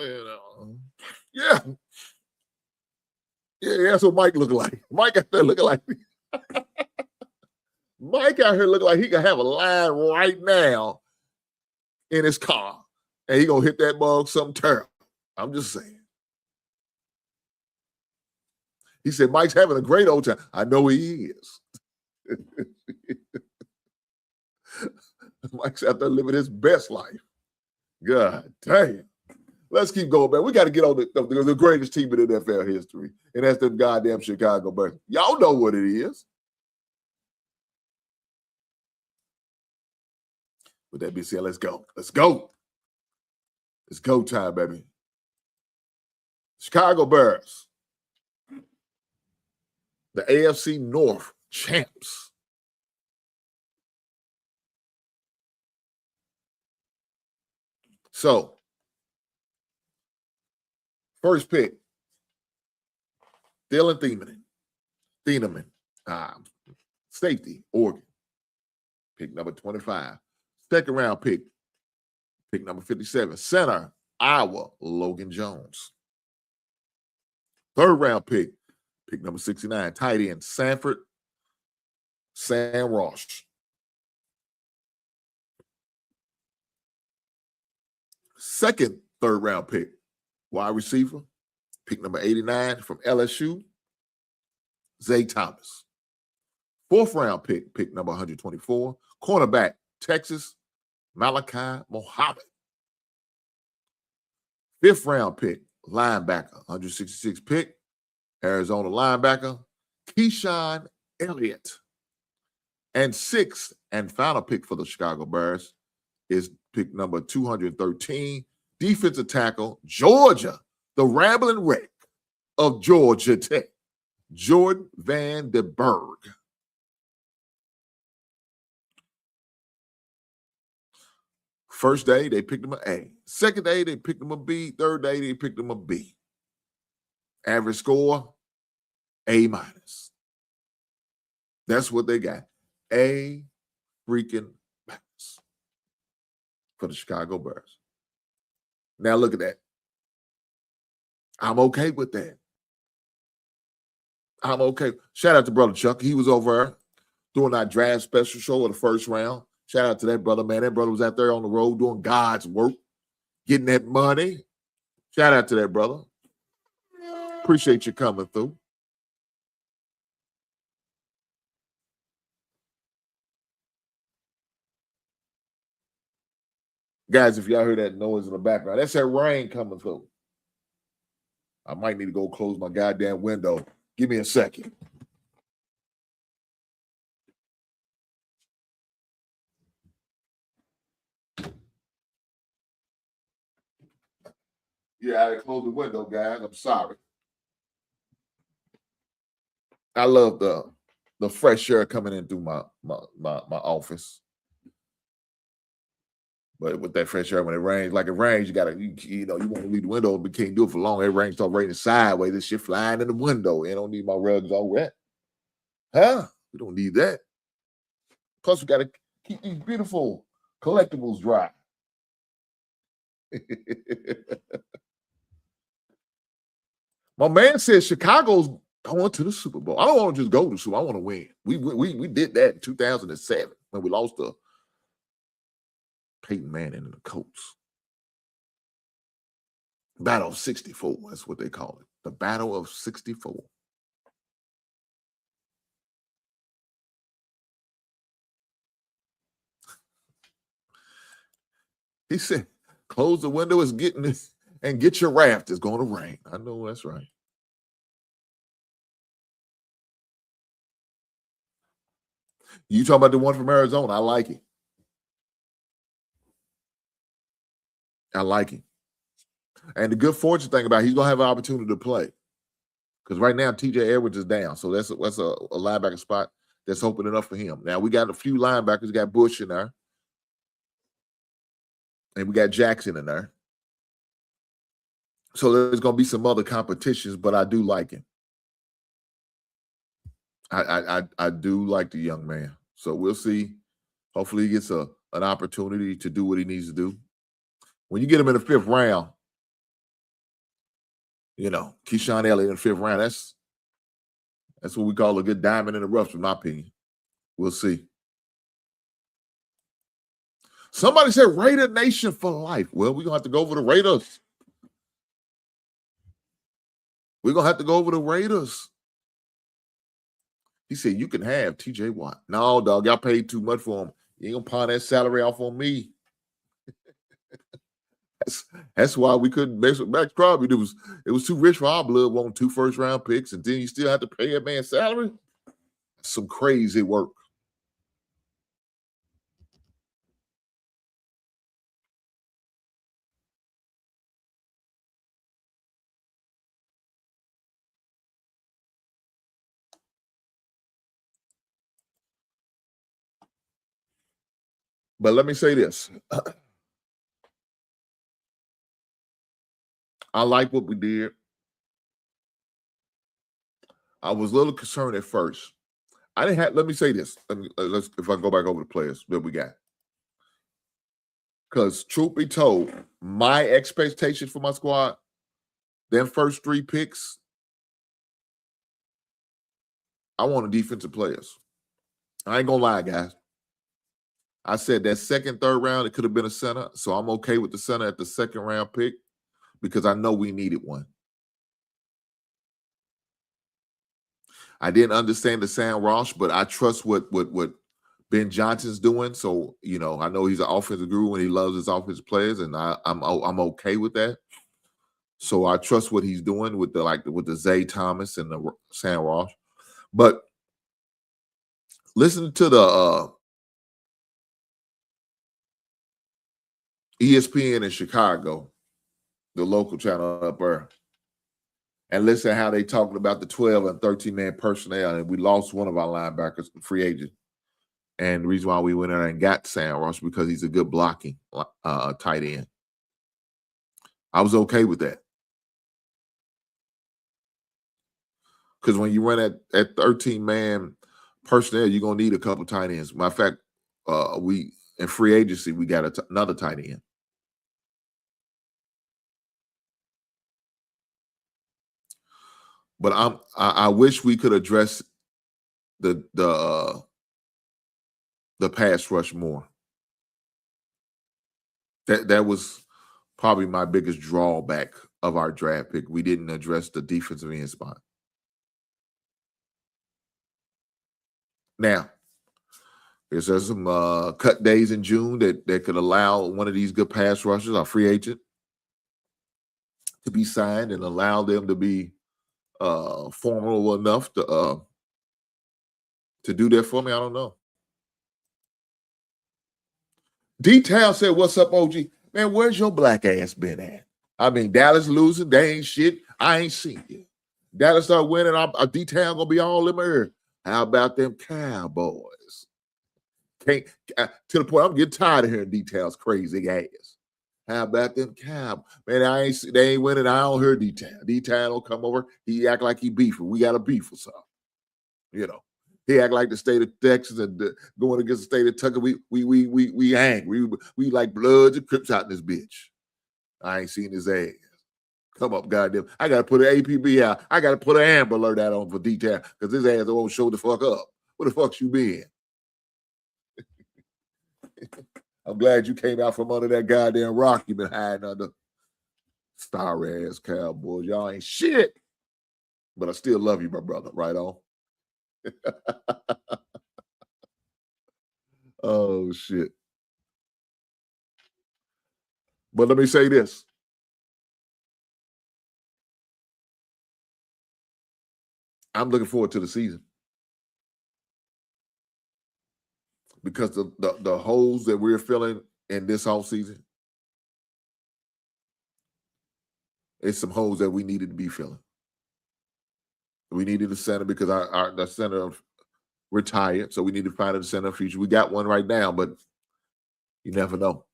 Yeah, that's what Mike look like. Mike out there looking like Mike out here looking like he can have a line right now in his car, and he gonna hit that bug something terrible. I'm just saying. He said Mike's having a great old time. I know he is. Mike's out there living his best life. God damn. Let's keep going, man. We got to get on the greatest team in NFL history, and that's the goddamn Chicago Bears. Y'all know what it is. With that being said, let's go. Let's go. It's go time, baby. Chicago Bears, the AFC North champs. So, first pick, Dylan Thieneman, safety, Oregon, pick number 25. Second round pick number 57, center, Iowa, Logan Jones. Third round pick number 69, tight end, Sanford, Sam Ross. Second, third round pick, wide receiver, pick number 89 from LSU, Zay Thomas. Fourth round pick number 124, cornerback, Texas, Malachi Mohammed. Fifth round pick, linebacker, 166 pick, Arizona linebacker, Keyshawn Elliott. And sixth and final pick for the Chicago Bears is pick number 213, defensive tackle, Georgia, the Rambling Wreck of Georgia Tech, Jordan Van Der Berg. First day, they picked him an A. Second day, they picked him a B. Third day, they picked him a B. Average score, A-. That's what they got. A freaking minus for the Chicago Bears. Now look at that. I'm okay with that. I'm okay. Shout out to Brother Chuck. He was over there doing our draft special show of the first round. Shout out to that brother, man. That brother was out there on the road doing God's work, getting that money. Shout out to that brother. Appreciate you coming through. Guys, if y'all hear that noise in the background, that's that rain coming through. I might need to go close my goddamn window. Give me a second. Yeah, I had to close the window, guys. I'm sorry. I love the fresh air coming in through my office. But with that fresh air, when it rains, like it rains, you want to leave the window, but can't do it for long. It rain start raining sideways. This shit flying in the window. I don't need my rugs all wet. Huh? We don't need that. Plus, we got to keep these beautiful collectibles dry. My man says Chicago's going to the Super Bowl. I don't want to just go to the Super Bowl. I want to win. We did that in 2007 when we lost to Peyton Manning and the Colts. Battle of 64, that's what they call it. The Battle of 64. He said, close the window, it's getting this, and get your raft. It's going to rain. I know that's right. You talking about the one from Arizona? I like it. I like it. And the good fortune thing about it, he's going to have an opportunity to play. Because right now, TJ Edwards is down. So that's a linebacker spot that's opening up for him. Now, we got a few linebackers. We got Bush in there. And we got Jackson in there. So there's going to be some other competitions, but I do like him. I do like the young man. So we'll see. Hopefully he gets an opportunity to do what he needs to do. When you get him in the fifth round, Keyshawn Elliott in the fifth round, that's what we call a good diamond in the rough, in my opinion. We'll see. Somebody said Raider Nation for life. Well, we're going to have to go over the Raiders. We're going to have to go over the Raiders. He said, you can have TJ Watt. No, dog, y'all paid too much for him. You ain't going to pawn that salary off on me. That's why we couldn't mess with Max Crosby. It was too rich for our blood, wanting 2 first-round picks, and then you still have to pay that man's salary? That's some crazy work. But let me say this. I like what we did. I was a little concerned at first. I didn't have, let me say this. If I go back over the players that we got. Because truth be told, my expectations for my squad, them first 3 picks, I want defensive players. I ain't gonna lie, guys. I said that second, third round, it could have been a center. So I'm okay with the center at the second round pick because I know we needed one. I didn't understand the Sam Ross, but I trust what Ben Johnson's doing. So, you know, I know he's an offensive guru and he loves his offensive players, and I'm okay with that. So I trust what he's doing with the Zay Thomas and the Sam Ross. But listen to the ESPN in Chicago, the local channel up there, and listen how they talking about the 12 and 13-man personnel, and we lost one of our linebackers, free agent. And the reason why we went in there and got Sam Ross because he's a good blocking tight end. I was okay with that. Because when you run at 13-man personnel, you're going to need a couple tight ends. Matter of fact, we in free agency, we got another tight end. But I wish we could address the pass rush more. That was probably my biggest drawback of our draft pick. We didn't address the defensive end spot. Now, there's some cut days in June that could allow one of these good pass rushers, our free agent, to be signed and allow them to be formidable enough to do that for me. I don't know. D-Town said, "What's up, OG? Man, where's your black ass been at? I mean, Dallas losing, they ain't shit. I ain't seen you. Dallas start winning, D-Town gonna be all in my ear. How about them Cowboys? Can't to the point I'm getting tired of hearing D-Town's crazy ass. How about them Cowboys? Man, they ain't winning. I don't hear D-Town. D-Town don't come over. He act like he beefing. We got a beef or something. You know, he act like the state of Texas and going against the state of Tucker. We angry. We like Bloods and Crips out in this bitch. I ain't seen his ass. Come up, goddamn. I got to put an APB out. I got to put an Amber Alert out on for D-Town because his ass won't show the fuck up. Where the fuck you been? I'm glad you came out from under that goddamn rock you been hiding under. Star ass Cowboys. Y'all ain't shit. But I still love you, my brother. Right on. Oh, shit. But let me say this. I'm looking forward to the season. Because the holes that we're filling in this offseason, it's some holes that we needed to be filling. We needed a center because the center retired, so we need to find a center future. We got one right now, but you never know.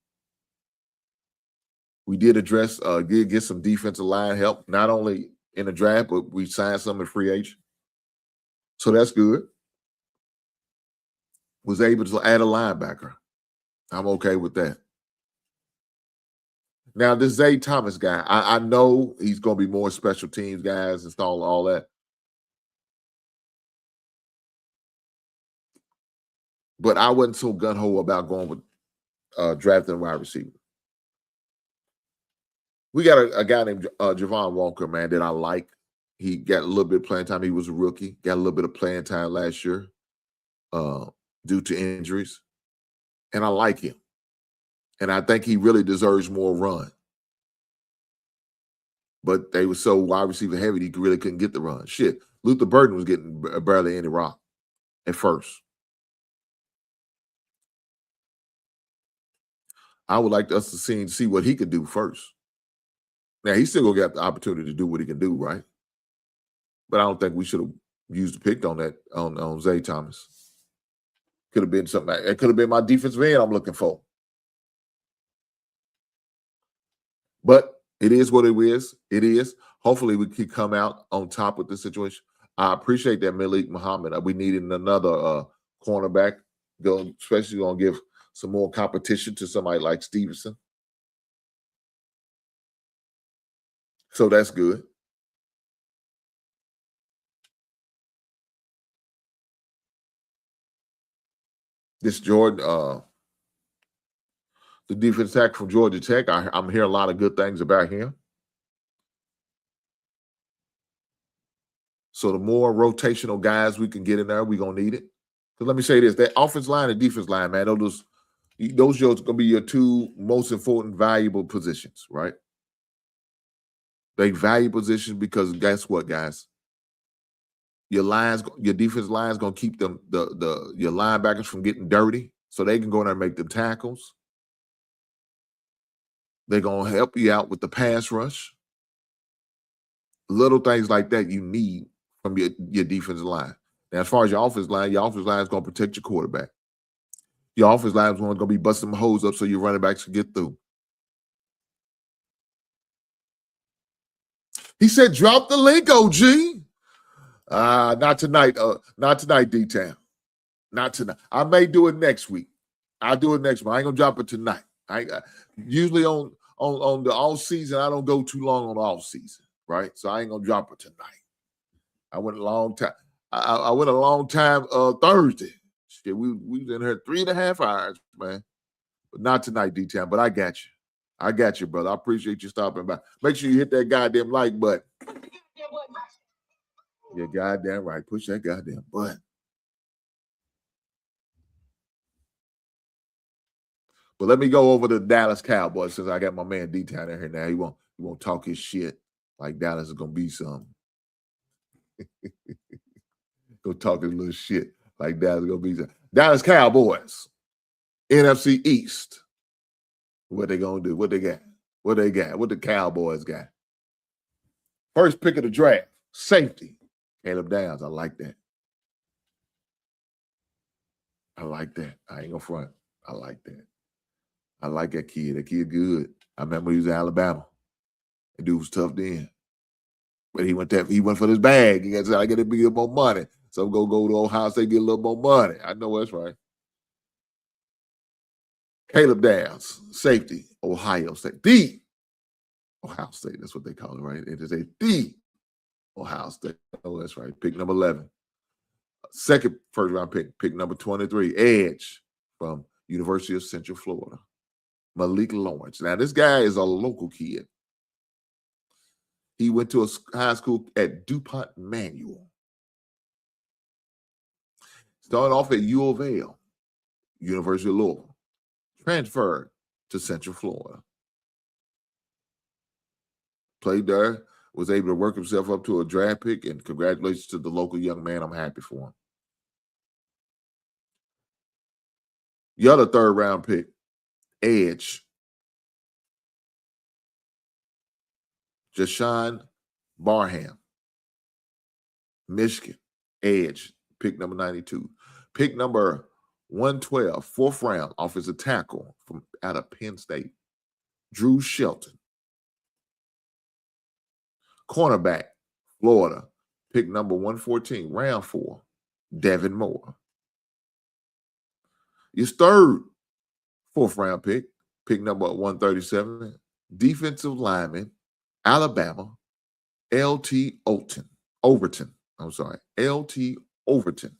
We did address, get some defensive line help, not only in the draft, but we signed some in free agent. So that's good. Was able to add a linebacker. I'm okay with that. Now, this Zay Thomas guy, I know he's going to be more special teams guys, install all that. But I wasn't so gung-ho about going with drafting a wide receiver. We got a guy named Javon Walker, man, that I like. He got a little bit of playing time. He was a rookie. Got a little bit of playing time last year due to injuries. And I like him. And I think he really deserves more run. But they were so wide receiver heavy, he really couldn't get the run. Shit, Luther Burden was getting barely any rock at first. I would like us to see what he could do first. Now, he's still going to get the opportunity to do what he can do, right? But I don't think we should have used the pick on that, on Zay Thomas. Could have been something. It could have been my defensive end I'm looking for. But it is what it is. It is. Hopefully, we can come out on top with the situation. I appreciate that, Malik Muhammad. We needed another cornerback, especially going to give some more competition to somebody like Stevenson. So that's good. This Jordan, the defense tackle from Georgia Tech, I'm hearing a lot of good things about him. So the more rotational guys we can get in there, we're going to need it. Because let me say this, that offense line and defense line, man, those are going to be your two most important, valuable positions, right? They value positions because guess what, guys? Your defense line is going to keep them your linebackers from getting dirty, so they can go in there and make them tackles. They're going to help you out with the pass rush. Little things like that you need from your defensive line. Now, as far as your offensive line is going to protect your quarterback. Your offensive line is going to be busting them holes up so your running backs can get through. He said, drop the link, OG. Not tonight. Not tonight, D-Town. Not tonight. I may do it next week. I'll do it next week. I ain't gonna drop it tonight. Usually on the off season, I don't go too long on the off season, right? So I ain't gonna drop it tonight. I went a long time. I went a long time Thursday. Shit, we was in here 3.5 hours, man. But not tonight, D-Town. But I got you. I got you, brother. I appreciate you stopping by. Make sure you hit that goddamn like button. You're goddamn right. Push that goddamn button. But let me go over to the Dallas Cowboys since I got my man D-Town in here now. He won't talk his shit like Dallas is gonna be something. Go talk his little shit like Dallas is gonna be something. Dallas Cowboys, NFC East. What they gonna do? What they got? What they got? What the Cowboys got? First pick of the draft, safety. Caleb Downs. I like that. I like that. I ain't gonna front. I like that. I like that kid. That kid good. I remember he was in Alabama. That dude was tough then. But he went for this bag. He said, I got to be a little more money. So I'm going to go to Ohio State, get a little more money. I know that's right. Caleb Downs, safety, Ohio State. The Ohio State, that's what they call it, right? It is the Ohio State. Oh, that's right. Pick number 11. Second first round pick number 23, edge from University of Central Florida, Malik Lawrence. Now, this guy is a local kid. He went to a high school at DuPont Manual. Started off at U of L, University of Louisville. Transferred to Central Florida. Played there, was able to work himself up to a draft pick, and congratulations to the local young man. I'm happy for him. The other third round pick, edge, Jashawn Barham, Michigan, edge, pick number 92. Pick number 112, fourth round, offensive tackle from out of Penn State, Drew Shelton. Cornerback, Florida, pick number 114, round 4, Devin Moore. His third fourth round pick number 137, defensive lineman, Alabama, L.T. Overton. L.T. Overton.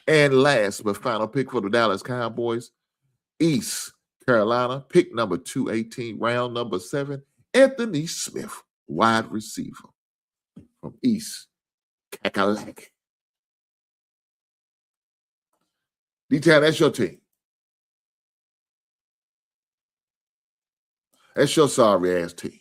And last but final pick for the Dallas Cowboys, East Carolina, pick number 218, round number 7, Anthony Smith, wide receiver from East Kakalaki. D-Town, that's your team. That's your sorry ass team.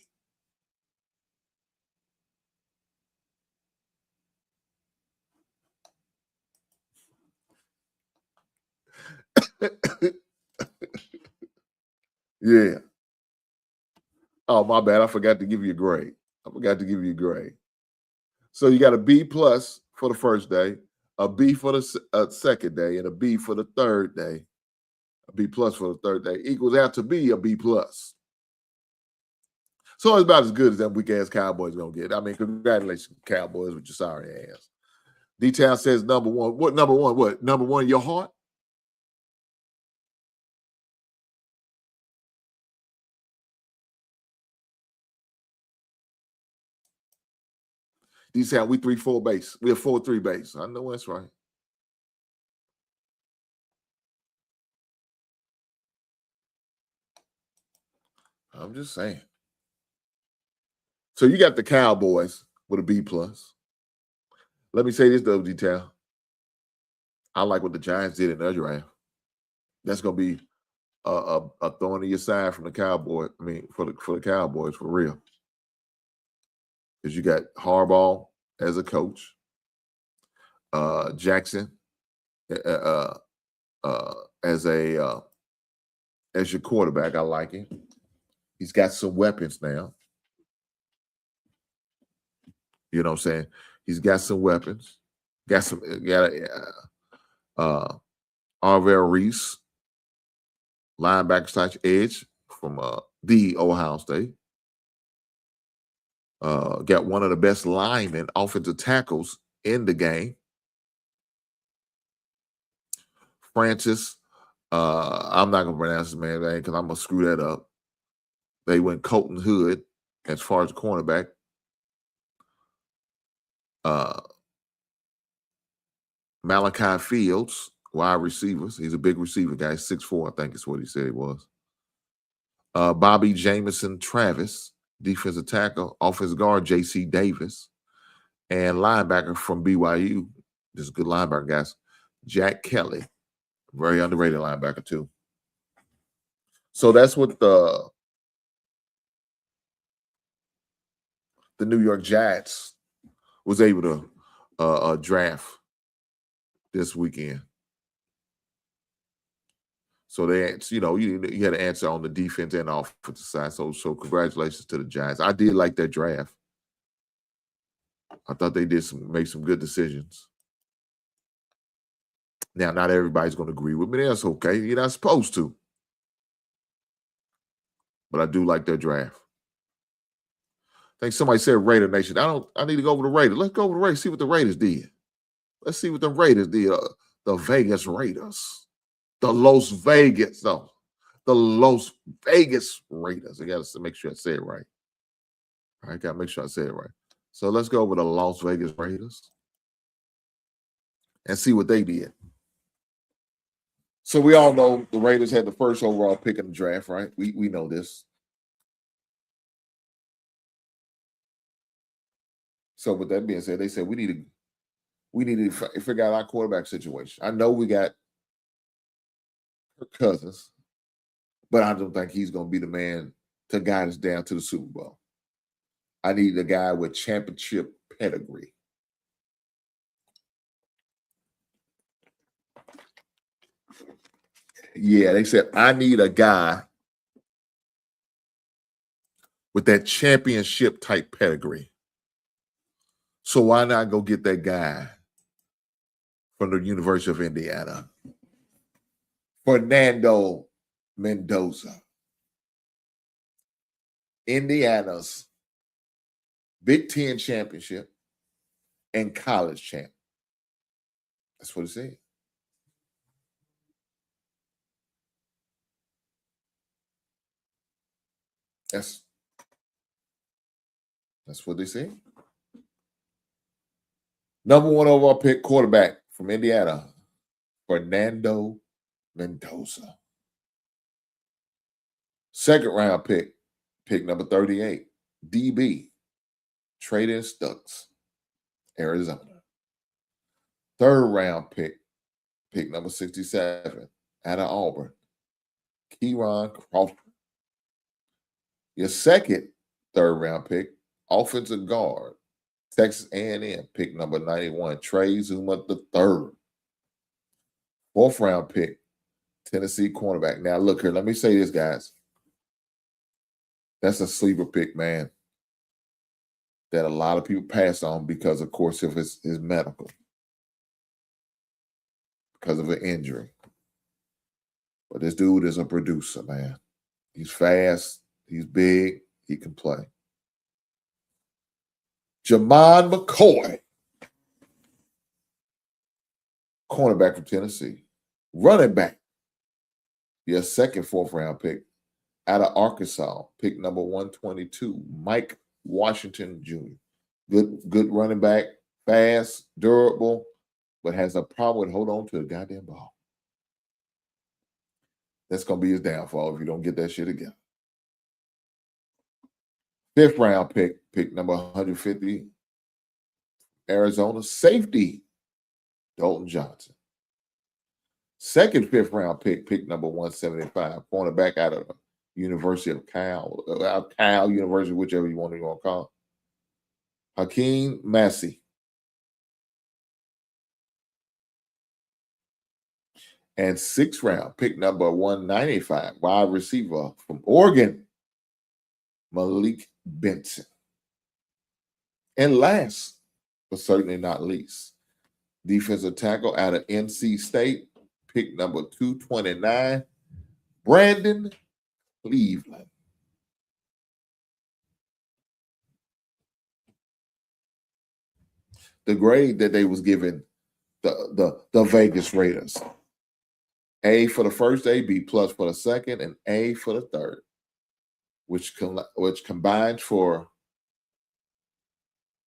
Yeah. Oh, my bad. I forgot to give you a grade. So you got a B+ for the first day. a B for the second day, and a B for the third day. A B plus for the third day equals out to be a B plus. So it's about as good as that weak ass Cowboys gonna get. I mean, congratulations, Cowboys, with your sorry ass. D-Town says number one. What number one? What number one? Your heart? D-Town, we 3-4 base. We have 4-3 base. I know that's right. I'm just saying. So you got the Cowboys with a B plus. Let me say this, though, D-Town. I like what the Giants did in their draft. That's gonna be a thorn in your side from the Cowboys. I mean, for the Cowboys, for real. Because you got Harbaugh as a coach, Jackson as your quarterback. I like him. He's got some weapons now. You know what I'm saying? He's got some weapons. Got Arvell Reese, linebacker / edge from the Ohio State. Got one of the best linemen, offensive tackles in the game. Francis, I'm not going to pronounce his man's name because I'm going to screw that up. They went Colton Hood as far as cornerback. Malachi Fields, wide receivers. He's a big receiver guy, 6'4", I think is what he said he was. Bobby Jamison Travis, defensive tackle, offensive guard, J.C. Davis, and linebacker from BYU. This is good linebacker, guys. Jack Kelly, very underrated linebacker, too. So that's what the New York Giants was able to draft this weekend. So they, you had to answer on the defense and offensive side. So congratulations to the Giants. I did like that draft. I thought they did make some good decisions. Now, not everybody's going to agree with me. That's okay. You're not supposed to. But I do like their draft. I think somebody said Raider Nation. I need to go over the Raiders. Let's go over the Raiders, see what the Raiders did. Let's see what the Raiders did. The Vegas Raiders. The Las Vegas Raiders. I got to make sure I say it right. I got to make sure I say it right. So let's go over the Las Vegas Raiders and see what they did. So we all know the Raiders had the first overall pick in the draft, right? We know this. So with that being said, they said we need to figure out our quarterback situation. I know we got Kirk Cousins, but I don't think he's going to be the man to guide us down to the Super Bowl. I need a guy with championship pedigree. Yeah, they said, I need a guy with that championship type pedigree. So why not go get that guy from the University of Indiana? Fernando Mendoza. Indiana's Big Ten championship and college champ. That's what it said. That's what they said. Number one overall pick quarterback from Indiana, Fernando Mendoza. Second round pick number 38, DB, Traden Stucks, Arizona. Third round pick number 67, out of Auburn, Kieran Crawford. Your second third round pick, offensive guard, Texas A&M, pick number 91, Trey Zuma III. Fourth round pick, Tennessee cornerback. Now, look here. Let me say this, guys. That's a sleeper pick, man, that a lot of people pass on because, of course, of his medical. because of an injury. But this dude is a producer, man. He's fast. He's big. He can play. Jamon McCoy, cornerback from Tennessee. Running back, your second fourth-round pick out of Arkansas, pick number 122, Mike Washington Jr. Good running back, fast, durable, but has a problem with hold on to the goddamn ball. That's going to be his downfall if you don't get that shit again. Fifth-round pick number 150, Arizona safety, Dalton Johnson. Second fifth-round pick number 175, cornerback out of the University of Cal University, whichever you want to call it. Hakeem Massey. And sixth round, pick number 195, wide receiver from Oregon, Malik Benson. And last, but certainly not least, defensive tackle out of NC State, pick number 229, Brandon Cleveland. The grade that they was giving the Vegas Raiders: A for the first, A, B plus for the second, and A for the third, which combined for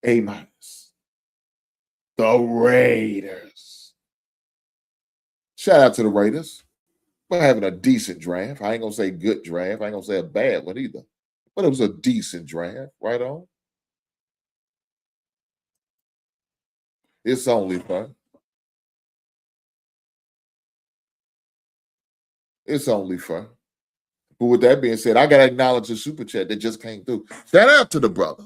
A minus. The Raiders. Shout out to the Raiders for having a decent draft. I ain't gonna say good draft. I ain't gonna say a bad one either. But it was a decent draft, right on. It's only fun. It's only fun. But with that being said, I got to acknowledge the super chat that just came through. Shout out to the brother.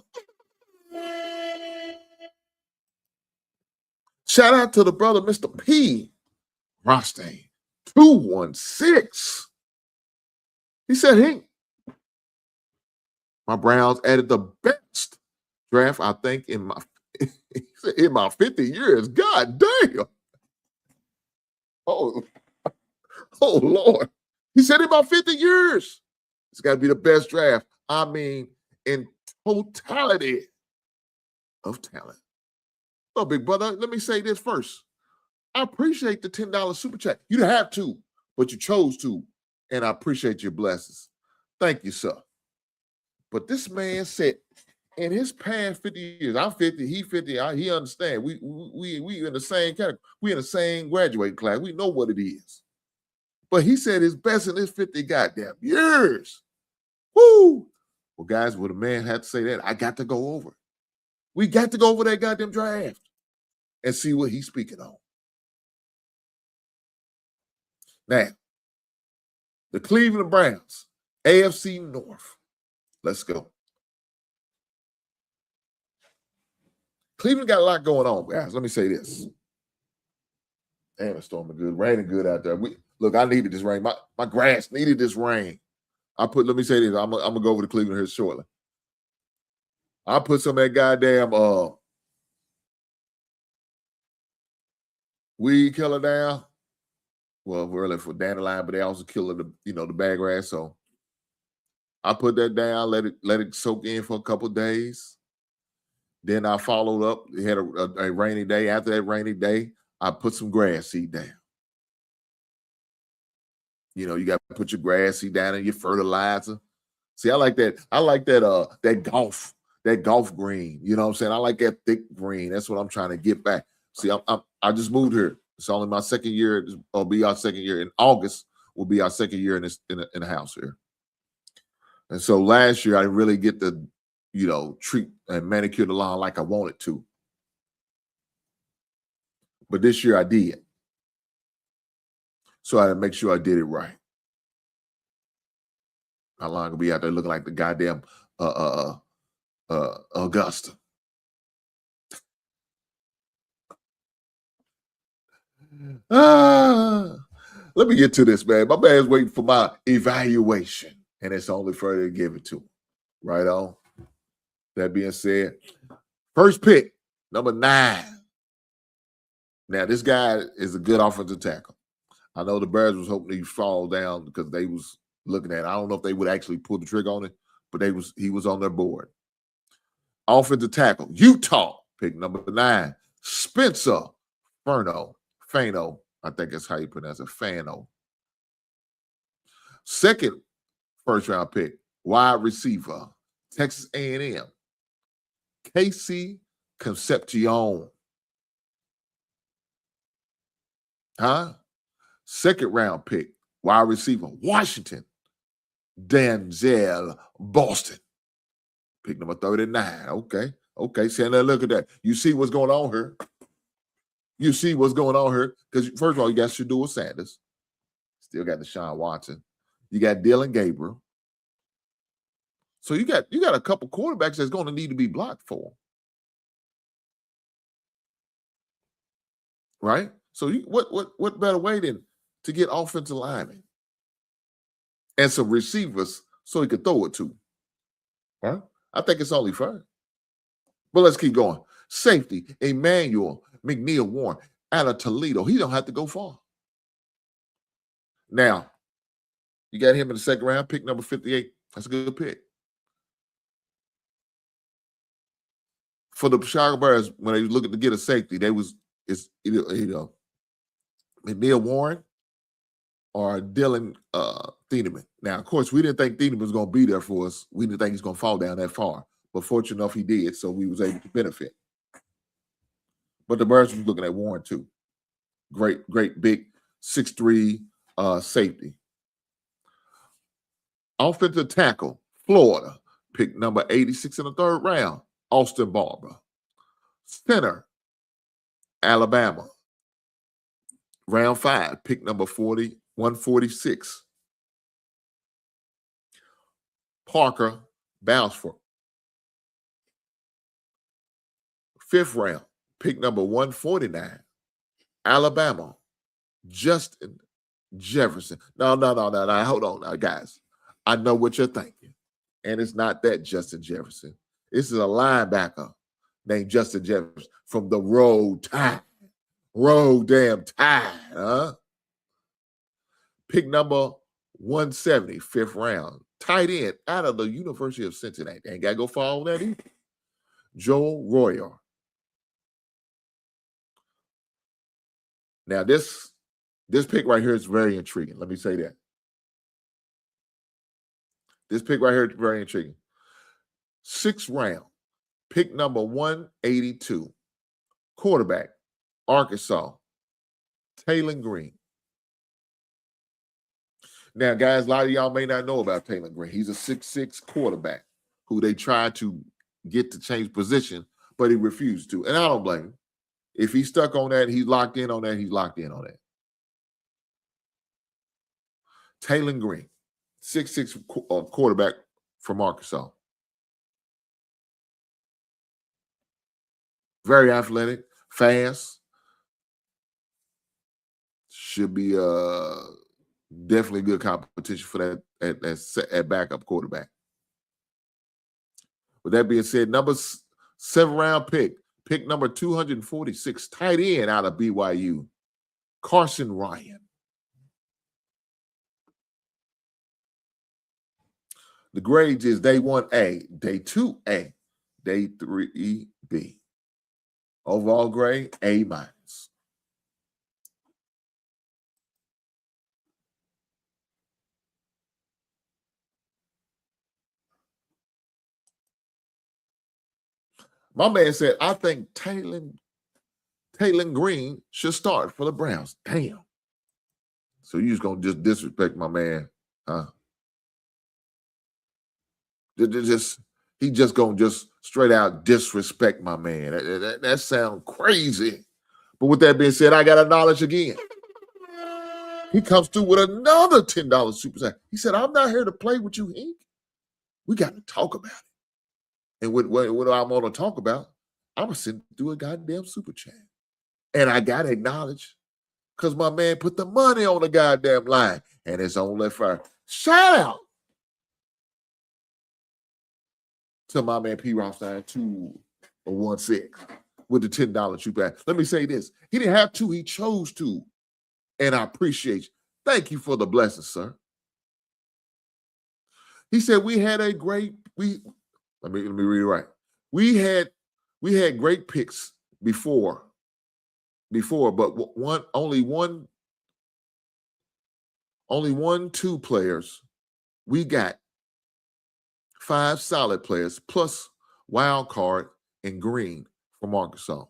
Shout out to the brother, Mr. P. Rostein, 216. He said, my Browns added the best draft, I think, in my 50 years. God damn. Oh, Lord. He said in about 50 years. It's got to be the best draft. I mean, in totality of talent. So, big brother, let me say this first. I appreciate the $10 super chat. You didn't have to, but you chose to. And I appreciate your blessings. Thank you, sir. But this man said, in his past 50 years, I'm 50, he 50, he understand. We in the same category. We in the same graduating class. We know what it is. But he said his best in his 50 goddamn years. Woo! Well, guys, when a man had to say that, I got to go over it. We got to go over that goddamn draft and see what he's speaking on. Now, the Cleveland Browns, AFC North. Let's go. Cleveland got a lot going on, guys. Let me say this. Damn, it's storming good. Raining good out there. Look, I needed this rain. My grass needed this rain. Let me say this. I'm gonna go over to Cleveland here shortly. I put some of that goddamn weed killer down. Well, really for dandelion, but they also kill the bag grass. So I put that down, let it soak in for a couple of days. Then I followed up. It had a rainy day. After that rainy day, I put some grass seed down. You got to put your grass seed down and your fertilizer. See, I like that. I like that golf green. You know what I'm saying? I like that thick green. That's what I'm trying to get back. See, I just moved here. It's only my second year. It'll be our second year in August. Will be our second year in the house here. And so last year I didn't really get to, treat and manicure the lawn like I wanted to. But this year I did. So I had to make sure I did it right. How long gonna be out there looking like the goddamn Augusta? Let me get to this, man. My man's waiting for my evaluation, and it's only fair to give it to him. Right on. That being said, first pick, number 9. Now, this guy is a good offensive tackle. I know the Bears was hoping he'd fall down because they was looking at it. I don't know if they would actually pull the trigger on it, but he was on their board. Offensive tackle, Utah, pick number 9, Spencer Fano. I think that's how you pronounce it, Fano. Second first-round pick, wide receiver, Texas A&M, Casey Concepcion. Second round pick, wide receiver, Washington, Denzel Boston. Pick number 39. Okay. Sandler, look at that. You see what's going on here. Because first of all, you got Shedeur Sanders. Still got Deshaun Watson. You got Dylan Gabriel. So you got a couple quarterbacks that's going to need to be blocked for. Right? So what better way than to get offensive linemen and some receivers so he could throw it to? Huh? I think it's only fair. But let's keep going. Safety, Emmanuel McNeil Warren out of Toledo. He don't have to go far. Now, you got him in the second round, pick number 58. That's a good pick. For the Chicago Bears, when they were looking to get a safety, McNeil Warren or Dylan Thieneman. Now, of course, we didn't think Thieneman was going to be there for us. We didn't think he's going to fall down that far. But fortunate enough, he did, so we was able to benefit. But the Bears was looking at Warren, too. Great, big 6'3" safety. Offensive tackle, Florida, pick number 86 in the third round, Austin Barber. Center, Alabama, round 5, pick number 146. Parker Bowsford. 5th round, pick number 149. Alabama, Justin Jefferson. No. Hold on now, guys. I know what you're thinking. And it's not that Justin Jefferson. This is a linebacker named Justin Jefferson from the Roll Tide. Roll damn Tide, huh? Pick number 170, 5th round. Tight end out of the University of Cincinnati. Ain't got to go far on that either. Joel Royer. Now, this pick right here is very intriguing. Let me say that. This pick right here is very intriguing. 6th round, pick number 182. Quarterback, Arkansas, Taylor Green. Now, guys, a lot of y'all may not know about Taylor Green. He's a 6'6" quarterback who they tried to get to change position, but he refused to. And I don't blame him. If he's stuck on that, he's locked in on that, he's locked in on that. Taylor Green, 6'6" quarterback from Arkansas. Very athletic, fast. Should be definitely good competition for that at backup quarterback. With that being said, number 7th round pick number 246, tight end out of BYU, Carson Ryan. The grades is day 1A, day 2A, day 3B. Overall grade, A-. My man said, I think Taylor Green should start for the Browns. Damn. So you just going to just disrespect my man, huh? He just going to just straight out disrespect my man. That sounds crazy. But with that being said, I got to acknowledge again. He comes through with another $10 super chat. He said, I'm not here to play with you, Hank. We got to talk about it. And what I'm going to talk about, I'm going to send through a goddamn super chat. And I got to acknowledge, because my man put the money on the goddamn line. And it's on left fire. Shout out to my man P. Rothstein 216. with the $10 you back. Let me say this. He didn't have to. He chose to. And I appreciate you. Thank you for the blessing, sir. He said we had a great, let me read it right. We had great picks before, but only one, two players. We got 5 solid players plus wild card and Green from Arkansas.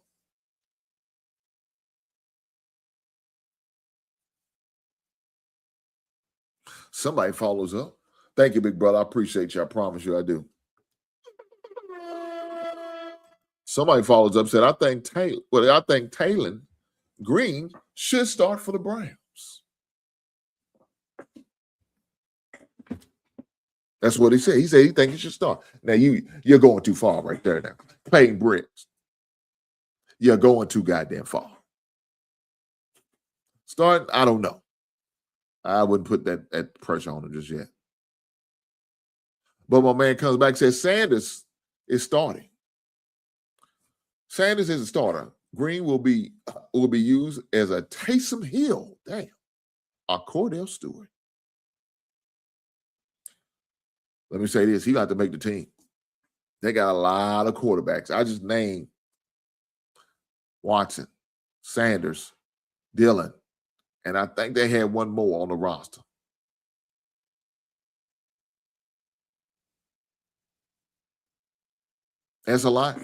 Somebody follows up. Thank you, big brother. I appreciate you. I promise you I do. Somebody follows up, said, I think Taylon Green should start for the Browns. That's what he said. He said he thinks he should start. Now you're going too far right there now. Paying bricks. You're going too goddamn far. Starting, I don't know. I wouldn't put that pressure on him just yet. But my man comes back and says Sanders is starting. Sanders is a starter. Green will be used as a Taysom Hill. Damn. A Cordell Stewart. Let me say this. He got to make the team. They got a lot of quarterbacks. I just named Watson, Sanders, Dillon, and I think they had one more on the roster. That's a lot.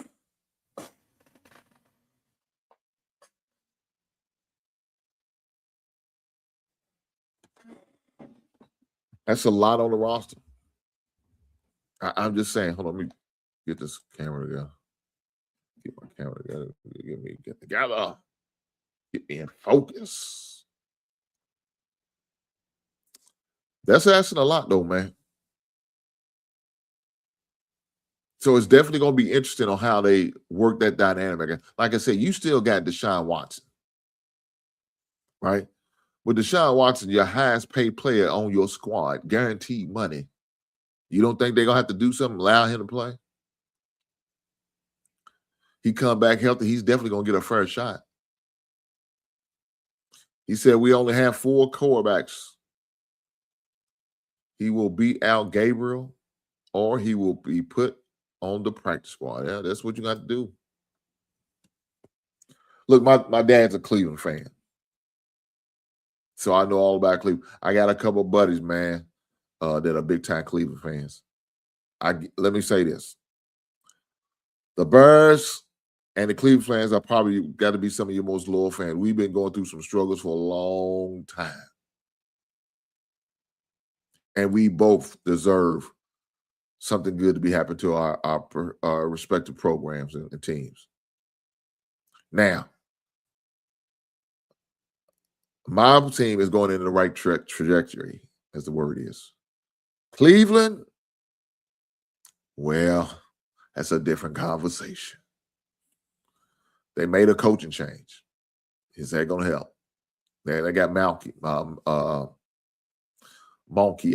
That's a lot on the roster. I'm just saying. Hold on, let me get this camera together. Get my camera together. Get together. Get me in focus. That's asking a lot, though, man. So it's definitely going to be interesting on how they work that dynamic. Like I said, you still got Deshaun Watson, right? With Deshaun Watson, your highest paid player on your squad, guaranteed money. You don't think they're going to have to do something, allow him to play? He come back healthy, he's definitely going to get a fair shot. He said we only have 4 quarterbacks. He will beat Al Gabriel or he will be put on the practice squad. Yeah, that's what you got to do. Look, my dad's a Cleveland fan. So I know all about Cleveland. I got a couple of buddies, man, that are big-time Cleveland fans. Let me say this. The Bears and the Cleveland fans are probably got to be some of your most loyal fans. We've been going through some struggles for a long time. And we both deserve something good to be happening to our respective programs and teams. Now, my team is going in the right trajectory, as the word is. Cleveland, well, that's a different conversation. They made a coaching change. Is that going to help? They got Monkey,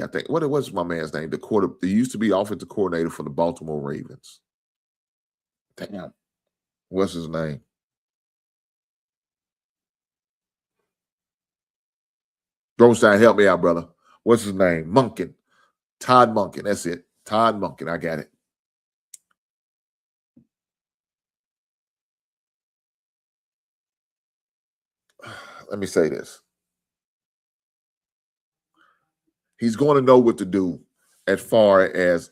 I think. What's my man's name? They used to be offensive coordinator for the Baltimore Ravens. Damn. What's his name? Grosstein, help me out, brother. What's his name? Monken. Todd Monken. That's it. Todd Monken. I got it. Let me say this. He's going to know what to do as far as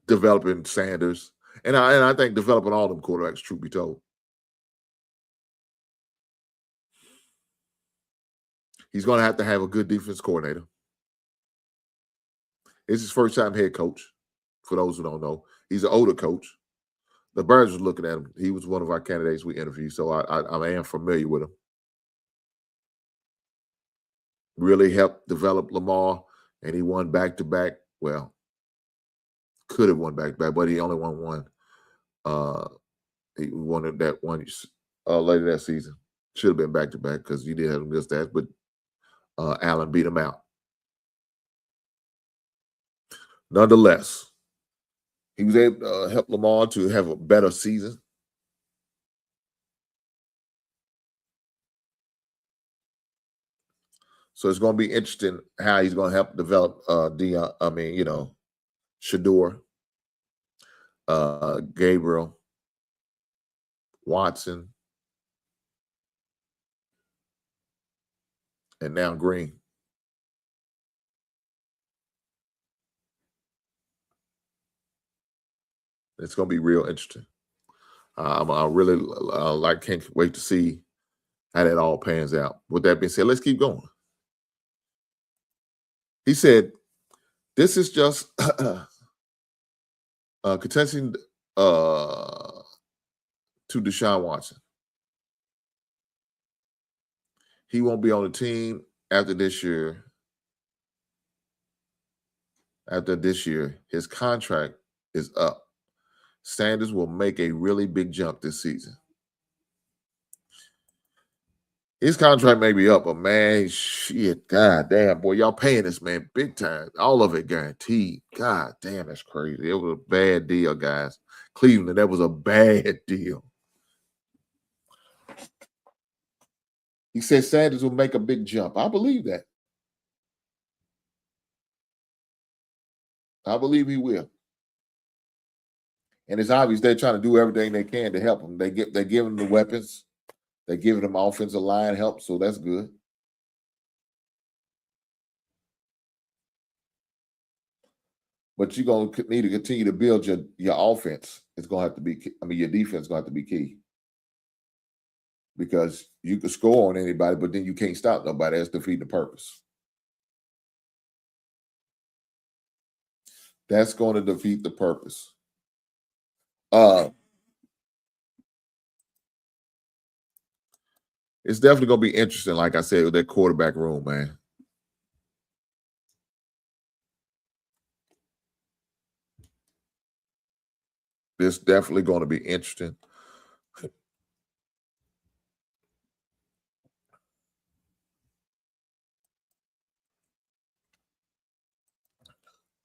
developing Sanders. And I think developing all them quarterbacks, truth be told. He's going to have a good defense coordinator. It's his first time head coach, for those who don't know. He's an older coach. The Bears was looking at him. He was one of our candidates we interviewed, so I am familiar with him. Really helped develop Lamar, and he won back-to-back. Well, could have won back-to-back, but he only won one. He won that one later that season. Should have been back-to-back because he did have some good stats, but Allen beat him out. Nonetheless, he was able to help Lamar to have a better season. So it's going to be interesting how he's going to help develop Shador, Gabriel, Watson, and now Green. It's going to be real interesting. I really can't wait to see how that all pans out. With that being said, let's keep going. He said, this is just contesting to Deshaun Watson. He won't be on the team after this year. After this year, his contract is up. Sanders will make a really big jump this season. His contract may be up, but man, shit, god damn, boy, y'all paying this man big time. All of it guaranteed. God damn, that's crazy. It was a bad deal, guys. Cleveland, that was a bad deal. He said Sanders will make a big jump. I believe that. I believe he will. And it's obvious they're trying to do everything they can to help him. They give him the weapons. They're giving him offensive line help, so that's good. But you're going to need to continue to build your offense. It's going to have to be, your defense is going to have to be key. Because you can score on anybody, but then you can't stop nobody. That's defeating the purpose. That's going to defeat the purpose. It's definitely going to be interesting, like I said, with that quarterback room, man. It's definitely going to be interesting.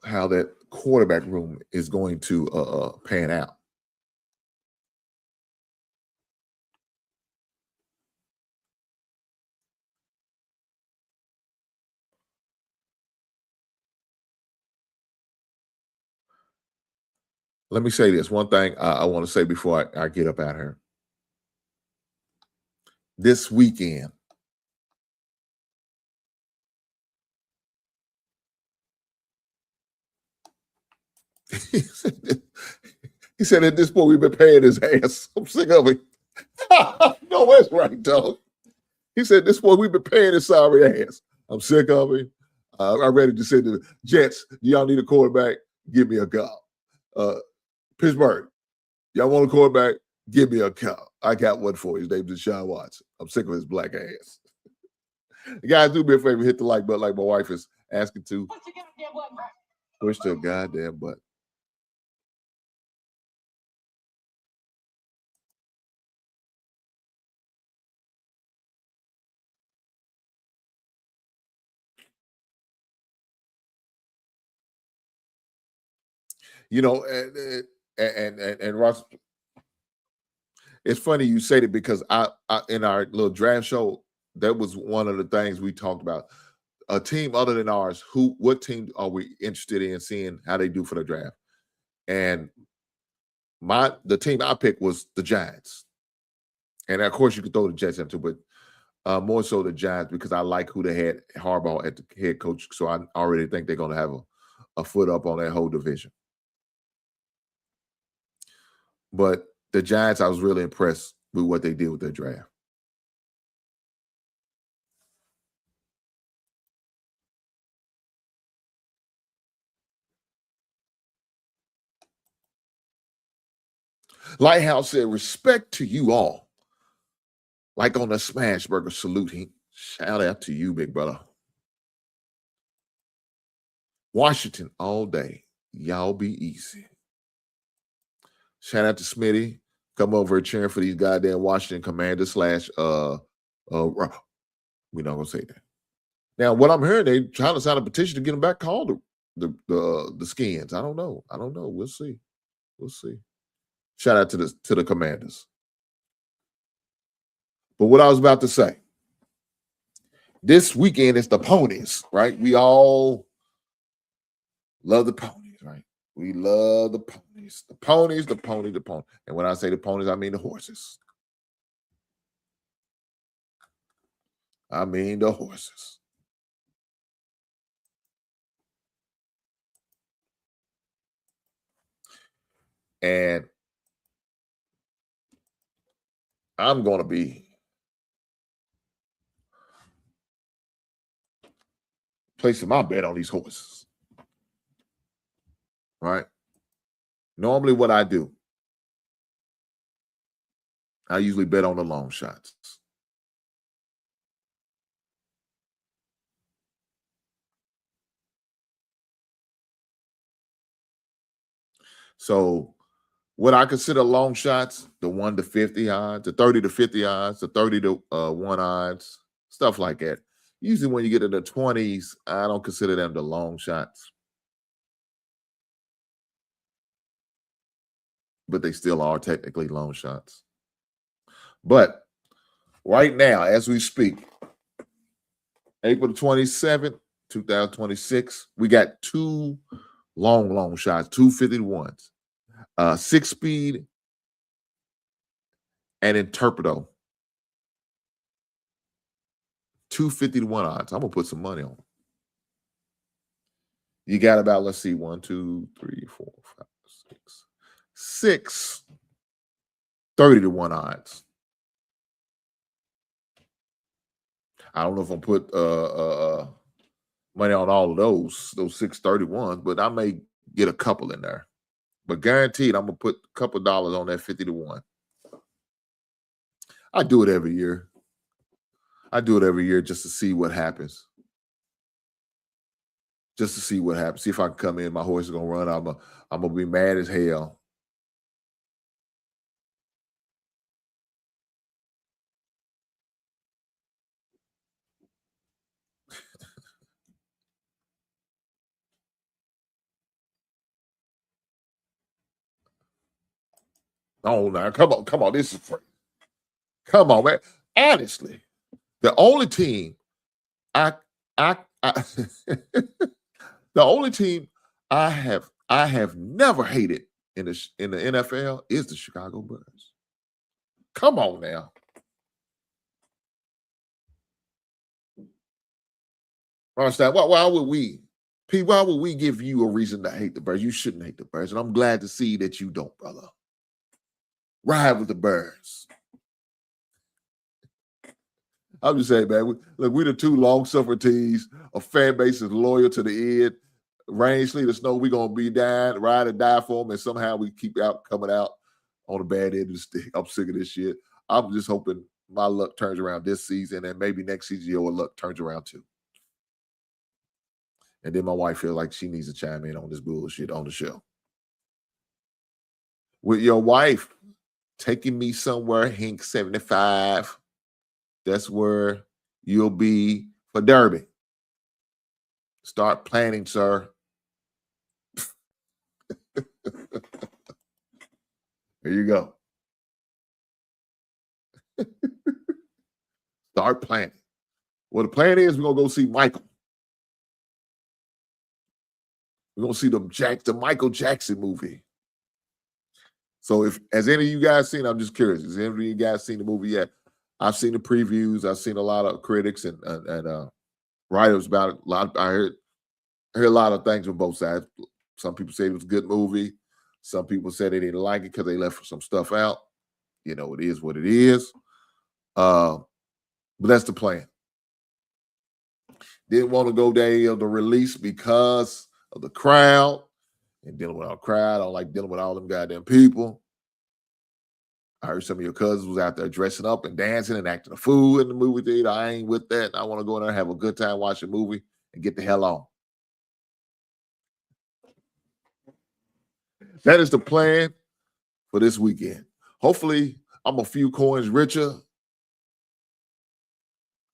How that quarterback room is going to pan out. Let me say this. One thing I want to say before I get up out here. This weekend, he said at this point we've been paying his ass. I'm sick of it. No, that's right, dog. He said at this point we've been paying his sorry ass. I'm sick of it. I'm ready to say to the Jets, do y'all need a quarterback? Give me a call. Pittsburgh, y'all want a quarterback? Give me a call. I got one for you. His name's Deshaun Watson. I'm sick of his black ass. Guys, do me a favor, hit the like button like my wife is asking to. Push the goddamn button. You know, and Ross, it's funny you say that because I in our little draft show, that was one of the things we talked about. A team other than ours, what team are we interested in seeing how they do for the draft? And the team I picked was the Giants. And of course you could throw the Jets in too, but more so the Giants because I like who they had Harbaugh at the head coach. So I already think they're gonna have a foot up on that whole division. But the Giants, I was really impressed with what they did with their draft. Lighthouse said, respect to you all. Like on the Smash Burger salute. Shout out to you, big brother. Washington all day. Y'all be easy. Shout out to Smitty. Come over and cheering for these goddamn Washington Commanders / we're not gonna say that. Now, what I'm hearing, they trying to sign a petition to get them back called the Skins. I don't know. We'll see. Shout out to the Commanders. But what I was about to say, this weekend is the ponies, right? We all love the ponies, right? We love the ponies. The pony. And when I say the ponies, I mean the horses. And I'm going to be placing my bet on these horses, right? Normally what I do, I usually bet on the long shots. So what I consider long shots, the 1 to 50 odds, the 30 to 50 odds, the 30 to 1 odds, stuff like that. Usually when you get in the 20s, I don't consider them the long shots. But they still are technically long shots. But right now, as we speak, April 27th, 2026, we got two long shots, 250-1s. 6-speed and Interpreto. 250-1 odds. I'm going to put some money on them. You got about, let's see, 1, 2, 3, 4, 5, 6 30-1 odds. I don't know if I'm put money on all of those 6 30-1s, but I may get a couple in there. But guaranteed, I'm gonna put a couple dollars on that 50-1. I do it every year. Just to see what happens. See if I can come in. My horse is gonna run. I'm gonna be mad as hell. Oh, now come on. This is free. Come on, man. Honestly, the only team I the only team I have never hated in the NFL is the Chicago Bears. Come on now. Understand? Why would we give you a reason to hate the Bears? You shouldn't hate the Bears, and I'm glad to see that you don't, brother. Ride with the Bears. I'm just saying, man. We're the two long-suffering teams. A fan base is loyal to the end. Rain, sleet, or snow, we're going to be dying, ride or die for them, and somehow we keep coming out on the bad end of the stick. I'm sick of this shit. I'm just hoping my luck turns around this season, and maybe next season your luck turns around too. And then my wife feels like she needs to chime in on this bullshit on the show. With your wife taking me somewhere, Hink 75, that's where you'll be for Derby. Start planning, sir. Here you go. Start planning. Well, the plan is we're going to go see Michael. We're going to see the Michael Jackson movie. So has any of you guys seen, I'm just curious, has any of you guys seen the movie yet? I've seen the previews. I've seen a lot of critics and writers about it. I heard a lot of things from both sides. Some people say it was a good movie. Some people said they didn't like it because they left some stuff out. You know, it is what it is. But that's the plan. Didn't want to go day of the release because of the crowd and dealing with our crowd. I don't like dealing with all them goddamn people. I heard some of your cousins was out there dressing up and dancing and acting a fool in the movie theater. I ain't with that. I want to go in there and have a good time, watch a movie, and get the hell on. That is the plan for this weekend. Hopefully, I'm a few coins richer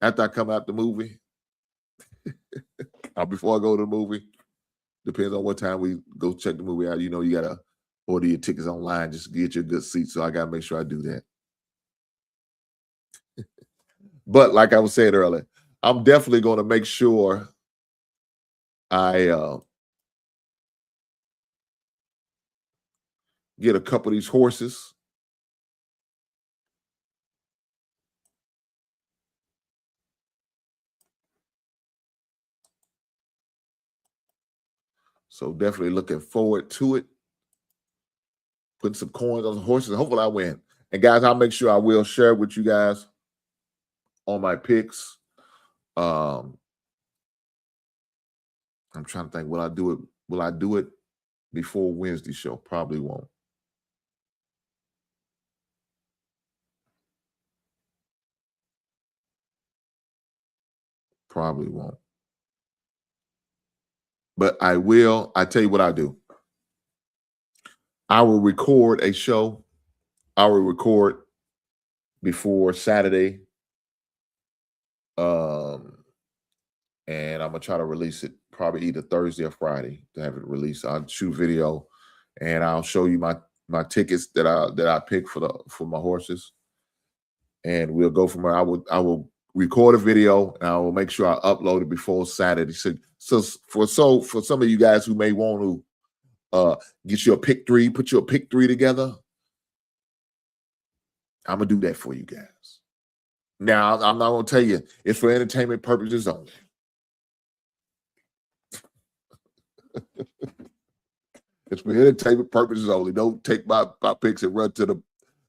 after I come out the movie. Before I go to the movie. Depends on what time we go check the movie out. You know, you got to order your tickets online just to get you a good seat. So I got to make sure I do that. But like I was saying earlier, I'm definitely going to make sure I get a couple of these horses. So definitely looking forward to it. Putting some coins on the horses. Hopefully I win. And guys, I'll make sure I will share with you guys on my picks. I'm trying to think, will I do it? Will I do it before Wednesday show? Probably won't. Probably won't. But I will. I tell you what I do. I will record a show. I will record before Saturday. And I'm gonna try to release it probably either Thursday or Friday to have it released. I'll shoot video and I'll show you my tickets that I picked for my horses. And we'll go from there. I will record a video and I will make sure I upload it before Saturday. So for some of you guys who may want to get you a pick three, put your pick three together, I'm gonna do that for you guys. Now I'm not gonna tell you it's for entertainment purposes only. It's for entertainment purposes only. Don't take my picks and run to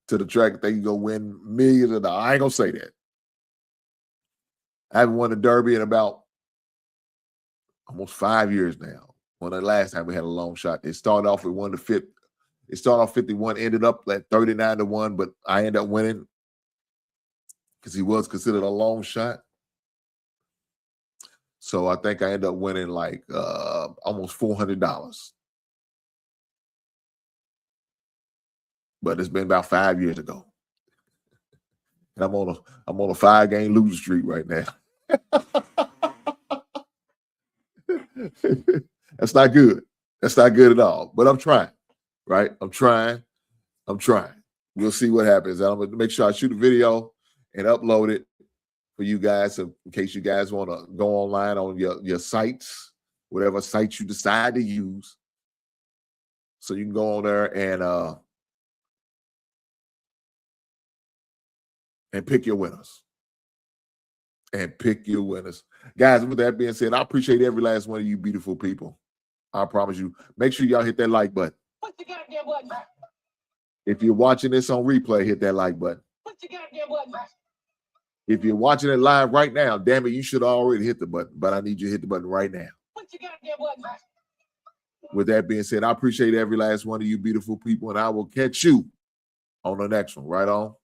the track and think you're gonna win millions of dollars. I ain't gonna say that. I haven't won a Derby in about almost 5 years now. When the last time we had a long shot, it started off with 1-5. It started off 51, ended up at 39-1, but I ended up winning because he was considered a long shot. So I think I ended up winning like almost $400. But it's been about 5 years ago. And I'm on a 5-game losing streak right now. That's not good. That's not good at all. But I'm trying, right? I'm trying. We'll see what happens. I'm gonna make sure I shoot a video and upload it for you guys, so in case you guys want to go online on your sites, whatever sites you decide to use. So you can go on there and pick your winners. Guys, with that being said, I appreciate every last one of you beautiful people. I promise you. Make sure y'all hit that like button. Put the goddamn button. If you're watching this on replay, hit that like button. Put the goddamn button. If you're watching it live right now, damn it, you should already hit the button. But I need you to hit the button right now. Put the goddamn button. With that being said, I appreciate every last one of you beautiful people, and I will catch you on the next one. Right on.